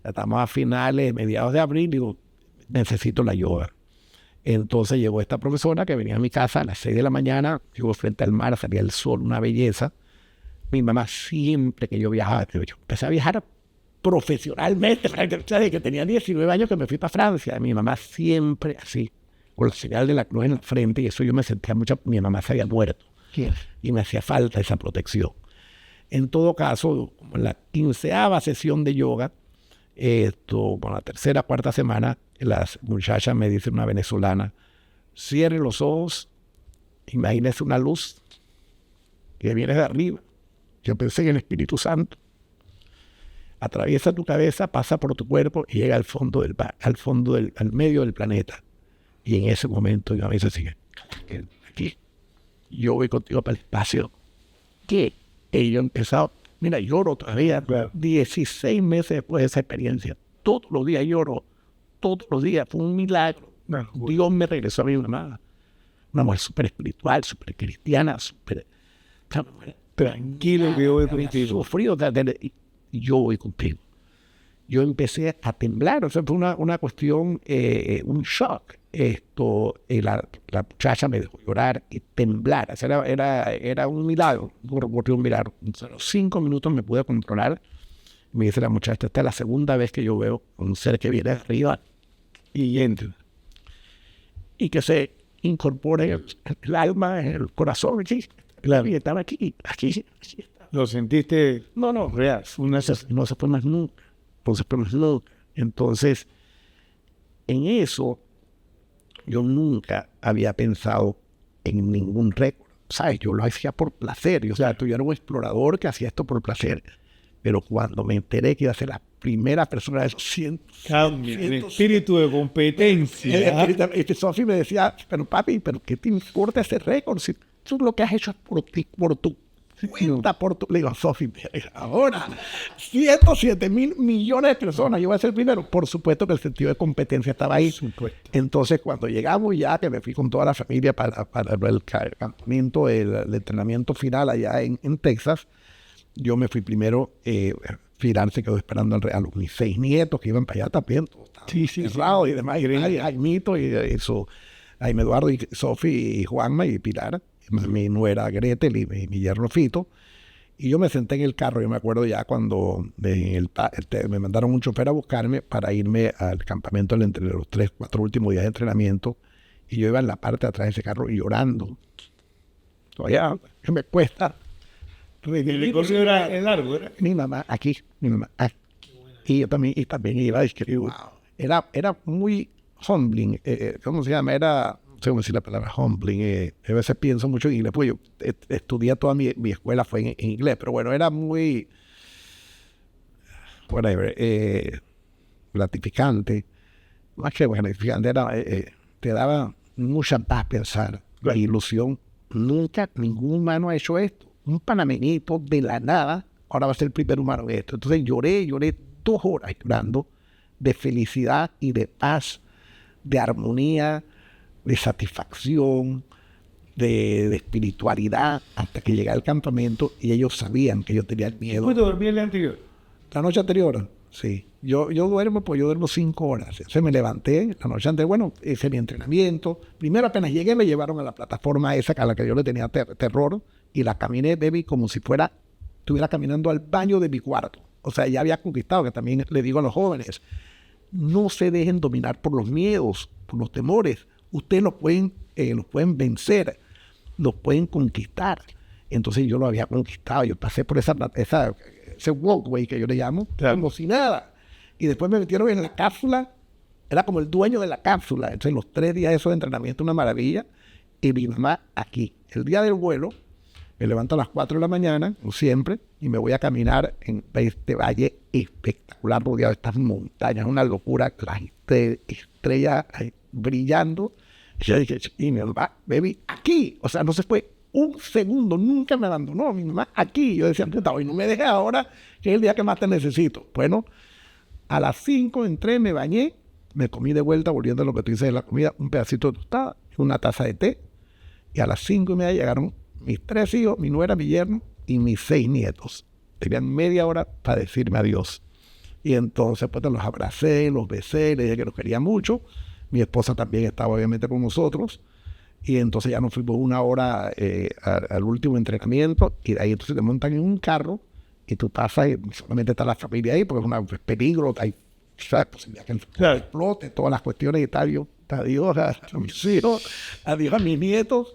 ya estamos a finales, mediados de abril, digo, necesito la yoga. Entonces llegó esta profesora que venía a mi casa a las 6 de la mañana, llegó frente al mar, salía el sol, una belleza. Mi mamá siempre que yo viajaba, yo empecé a viajar profesionalmente, desde que tenía 19 años que me fui para Francia. Mi mamá siempre así, con la señal de la cruz en la frente, y eso yo me sentía mucho, mi mamá se había muerto, y me hacía falta esa protección. En todo caso, como en la 15ª sesión de yoga, con la tercera, cuarta semana, las muchachas me dicen, una venezolana, cierre los ojos, imagínese una luz que viene de arriba. Yo pensé en el Espíritu Santo. Atraviesa tu cabeza, pasa por tu cuerpo y llega al fondo al medio del planeta. Y en ese momento yo a veces sigue, aquí, yo voy contigo para el espacio. ¿Qué? Y yo he empezado, mira, lloro todavía, 16 meses después de esa experiencia. Todos los días lloro, todos los días, fue un milagro. Dios me regresó a mi mamá, una mujer súper espiritual, súper cristiana, súper tranquilo, que yo voy contigo. Sufrido, y yo voy contigo. Yo empecé a temblar, o sea, fue una cuestión, un shock. La muchacha me dejó llorar y temblar, o sea, era un milagro, un milagro. A los 5 minutos me pude controlar. Me dice la muchacha, esta es la segunda vez que yo veo un ser que viene de arriba y entra. Y que se incorpora en el alma, en el corazón, aquí. Claro. Y estaba aquí. ¿Lo sentiste? No, real. no se fue más nunca. Entonces, en eso, yo nunca había pensado en ningún récord. ¿Sabes? Yo lo hacía por placer. Yo era un explorador que hacía esto por placer. Pero cuando me enteré que iba a ser la primera persona de esos 100... Cambia, el espíritu de competencia. Sofi me decía, pero papi, ¿pero qué te importa ese récord? Si tú lo que has hecho es por ti, por tu cuenta, por tu... Le digo, Sofi, ahora 107 mil millones de personas, yo voy a ser el primero. Por supuesto que el sentido de competencia estaba ahí. Entonces, cuando llegamos ya, que me fui con toda la familia para el campamento, el entrenamiento final allá en Texas, yo me fui primero. Pilar se quedó esperando a mis 6 nietos que iban para allá también. Cerrado y demás. Y Jaimito y eso, Jaime Eduardo y Sofi y Juanma y Pilar, mi nuera Gretel y mi yerno Fito. Y yo me senté en el carro. Yo me acuerdo ya cuando me mandaron un chofer a buscarme para irme al campamento entre los 3, 4 últimos días de entrenamiento. Y yo iba en la parte de atrás de ese carro llorando. Todavía me cuesta. El recorrido era largo, ¿era? Mi mamá aquí. Y yo también iba, era muy humbling, ¿cómo se llama? No sé cómo decir la palabra humbling, a veces pienso mucho en inglés, pues yo estudié toda mi escuela fue en inglés, pero bueno, era muy, gratificante, más que gratificante, te daba mucha paz pensar, la ilusión, nunca ningún humano ha hecho esto. Un panameñito de la nada, ahora va a ser el primer humano en esto. Entonces lloré 2 horas llorando de felicidad y de paz, de armonía, de satisfacción, de espiritualidad, hasta que llegué al campamento y ellos sabían que yo tenía el miedo. ¿Puedo dormir el día anterior? La noche anterior, sí. Yo duermo 5 horas. Se me levanté la noche anterior, bueno, hice mi entrenamiento. Primero apenas llegué me llevaron a la plataforma esa a la que yo le tenía terror. Y la caminé, baby, como si estuviera caminando al baño de mi cuarto. O sea, ya había conquistado, que también le digo a los jóvenes, no se dejen dominar por los miedos, por los temores. Ustedes los pueden vencer, los pueden conquistar. Entonces yo lo había conquistado. Yo pasé por ese walkway que yo le llamo, como si nada. Y después me metieron en la cápsula. Era como el dueño de la cápsula. Entonces los 3 días de esos de entrenamiento, una maravilla. Y mi mamá aquí. El día del vuelo, me levanto a las 4 de la mañana, como siempre, y me voy a caminar en este valle espectacular, rodeado de estas montañas, una locura, las estrellas brillando. Y yo dije, y mi mamá, baby, aquí. O sea, no se fue un segundo, nunca me abandonó, mi mamá aquí. Yo decía, y no me dejes ahora, que es el día que más te necesito. Bueno, a las 5 entré, me bañé, me comí de vuelta, volviendo a lo que tú dices de la comida, un pedacito de tostada, una taza de té, y a las 5:30 llegaron mis 3 hijos, mi nuera, mi yerno y mis 6 nietos. Tenían media hora para decirme adiós. Y entonces pues los abracé, los besé, les dije que los quería mucho. Mi esposa también estaba obviamente con nosotros. Y entonces ya nos fuimos 1 hora al último entrenamiento. Y de ahí entonces te montan en un carro y tú pasas y solamente está la familia ahí porque es peligro, hay ¿sabes? Posibilidad que el Claro. explote, todas las cuestiones y tal. Yo, adiós a mis hijos, adiós a mis nietos.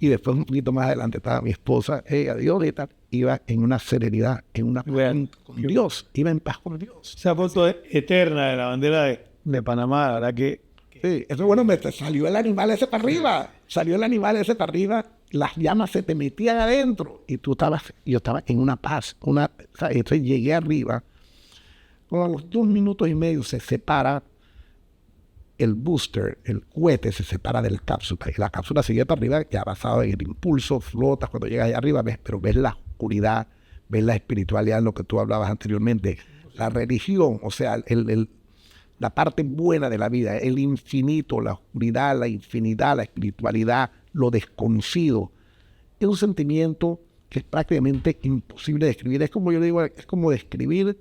Y después, un poquito más adelante, estaba mi esposa, adiós y tal. Iba en una serenidad, en una Bueno, con Dios, iba en paz con Dios. esa foto eterna de la bandera de Panamá, la verdad que Sí, eso bueno, salió el animal ese para arriba, las llamas se te metían adentro y yo estaba en una paz, entonces llegué arriba, como a los 2 minutos y medio se separa el booster, el cohete se separa de la cápsula y la cápsula sigue para arriba, ya basado en el impulso, flotas cuando llegas allá arriba, pero ves la oscuridad, ves la espiritualidad, lo que tú hablabas anteriormente, la religión, o sea, la parte buena de la vida, el infinito, la oscuridad, la infinidad, la espiritualidad, lo desconocido. Es un sentimiento que es prácticamente imposible de describir. Es como yo digo, es como describir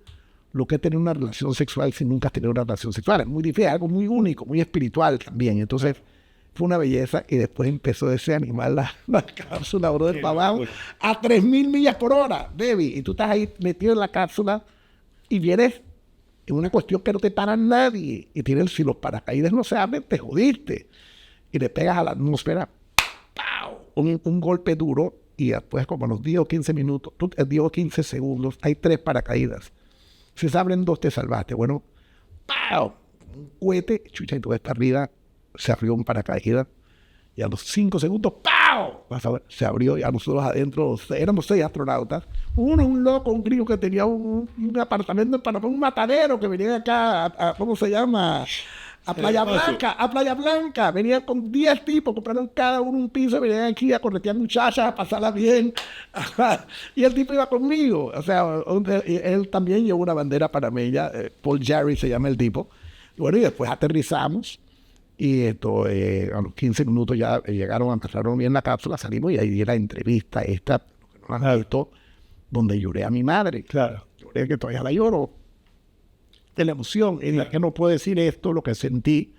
lo que es tener una relación sexual si nunca has tenido una relación sexual. Es muy difícil, algo muy único, muy espiritual también. Entonces, fue una belleza y después empezó ese animal, la cápsula, brother, para abajo, a 3.000 millas por hora, baby. Y tú estás ahí metido en la cápsula y vienes en una cuestión que no te para nadie. Y si los paracaídas no se abren, te jodiste. Y le pegas a la atmósfera, ¡pau! Un golpe duro y después como a los 10 o 15 minutos, 10 o 15 segundos, hay 3 paracaídas. Si se abren 2, te salvaste. Bueno, ¡pau! Un cohete, chucha, y tú ves para arriba, se abrió un paracaídas. Y a los 5 segundos, ¡pau! Se abrió y a nosotros adentro, éramos 6 astronautas. Un loco, un gringo que tenía un apartamento en Panamá, un matadero que venía acá, ¿cómo se llama? A Playa Blanca. Venían con 10 tipos, compraron cada uno un piso, venían aquí a corretear muchachas, a pasarla bien. Y el tipo iba conmigo. O sea, él también llevó una bandera panameña, Paul Jarry se llama el tipo. Y bueno, y después aterrizamos. Y a los 15 minutos ya empezaron bien la cápsula, salimos y ahí di la entrevista esta, que no han visto, donde lloré a mi madre. claro. Lloré, que todavía la lloro. De la emoción, en la que no puedo decir esto, lo que sentí,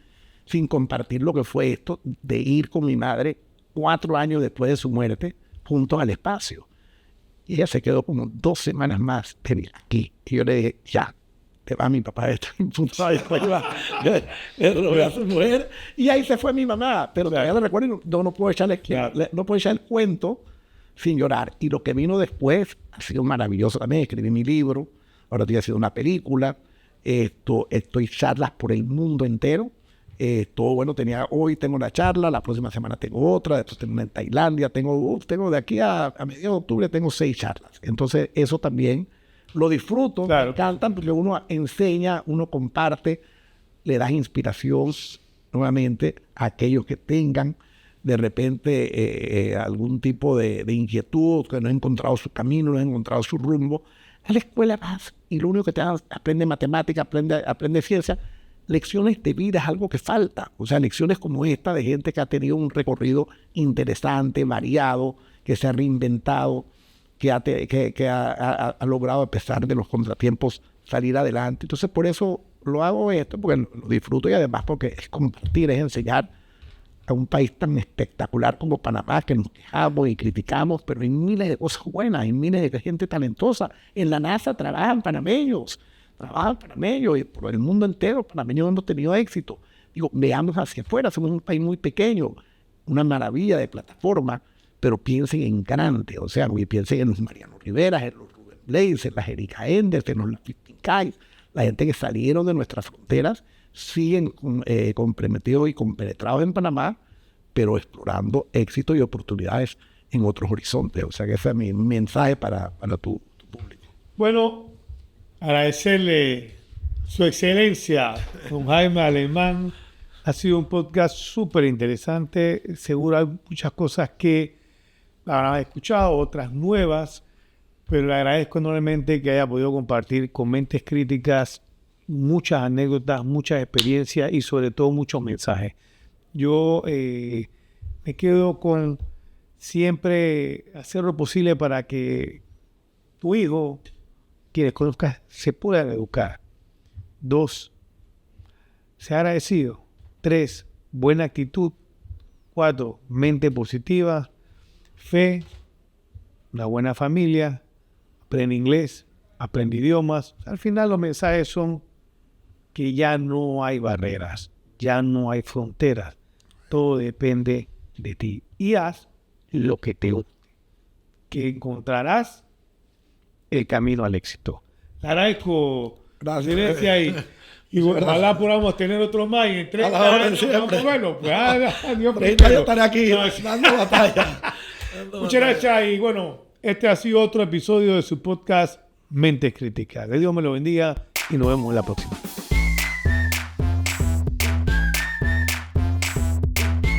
sin compartir lo que fue esto, de ir con mi madre 4 años después de su muerte, juntos al espacio. Y ella se quedó como 2 semanas más de venir aquí. Y yo le dije, ya, te va mi papá de punto a su mujer y ahí se fue mi mamá, pero todavía lo recuerdo, no puedo echarle no puedo echar el cuento sin llorar. Y lo que vino después ha sido maravilloso también. Escribí mi libro, ahora estoy haciendo una película, estoy charlas por el mundo entero. Hoy tengo una charla, la próxima semana tengo otra, después tengo una en Tailandia, tengo de aquí a mediados de octubre tengo 6 charlas. Entonces eso también lo disfruto, claro. Me encantan porque uno enseña, uno comparte, le das inspiración nuevamente a aquellos que tengan de repente algún tipo de inquietud, que no han encontrado su camino, no han encontrado su rumbo. A la escuela vas y lo único que te dan, aprende matemática, aprende ciencia. Lecciones de vida es algo que falta. O sea, lecciones como esta de gente que ha tenido un recorrido interesante, variado, que se ha reinventado, que ha logrado, a pesar de los contratiempos, salir adelante. Entonces, por eso lo hago esto, porque lo disfruto y además porque es compartir, es enseñar a un país tan espectacular como Panamá, que nos quejamos y criticamos, pero hay miles de cosas buenas, hay miles de gente talentosa. En la NASA trabajan panameños, y por el mundo entero, panameños hemos tenido éxito. Digo, veamos hacia afuera, somos un país muy pequeño, una maravilla de plataforma, pero piensen en grande, o sea, piensen en los Mariano Rivera, en los Rubén Blades, en las Erika Enders, en los Lafistincay, la gente que salieron de nuestras fronteras, siguen comprometidos y compenetrados en Panamá, pero explorando éxitos y oportunidades en otros horizontes. O sea, que ese es mi mensaje para tu público. Bueno, agradecerle su excelencia, don Jaime Alemán. Ha sido un podcast súper interesante. Seguro hay muchas cosas que habrán escuchado, otras nuevas, pero le agradezco enormemente que haya podido compartir con mentes críticas muchas anécdotas, muchas experiencias y sobre todo muchos mensajes. Yo me quedo con siempre hacer lo posible para que tu hijo, quienes conozcas, se puedan educar. 2, sea agradecido. 3, buena actitud. 4, mente positiva. Fe, una buena familia, aprende inglés, aprende idiomas. Al final los mensajes son que ya no hay barreras, ya no hay fronteras. Todo depende de ti. Y haz lo que te guste, que encontrarás el camino al éxito. Le agradezco la silencio y ojalá podamos tener otro más y en 3 años. Bueno, pues Dios yo estaré aquí dando batalla. Muchas gracias y bueno, este ha sido otro episodio de su podcast Mentes Críticas. Que Dios me lo bendiga y nos vemos en la próxima.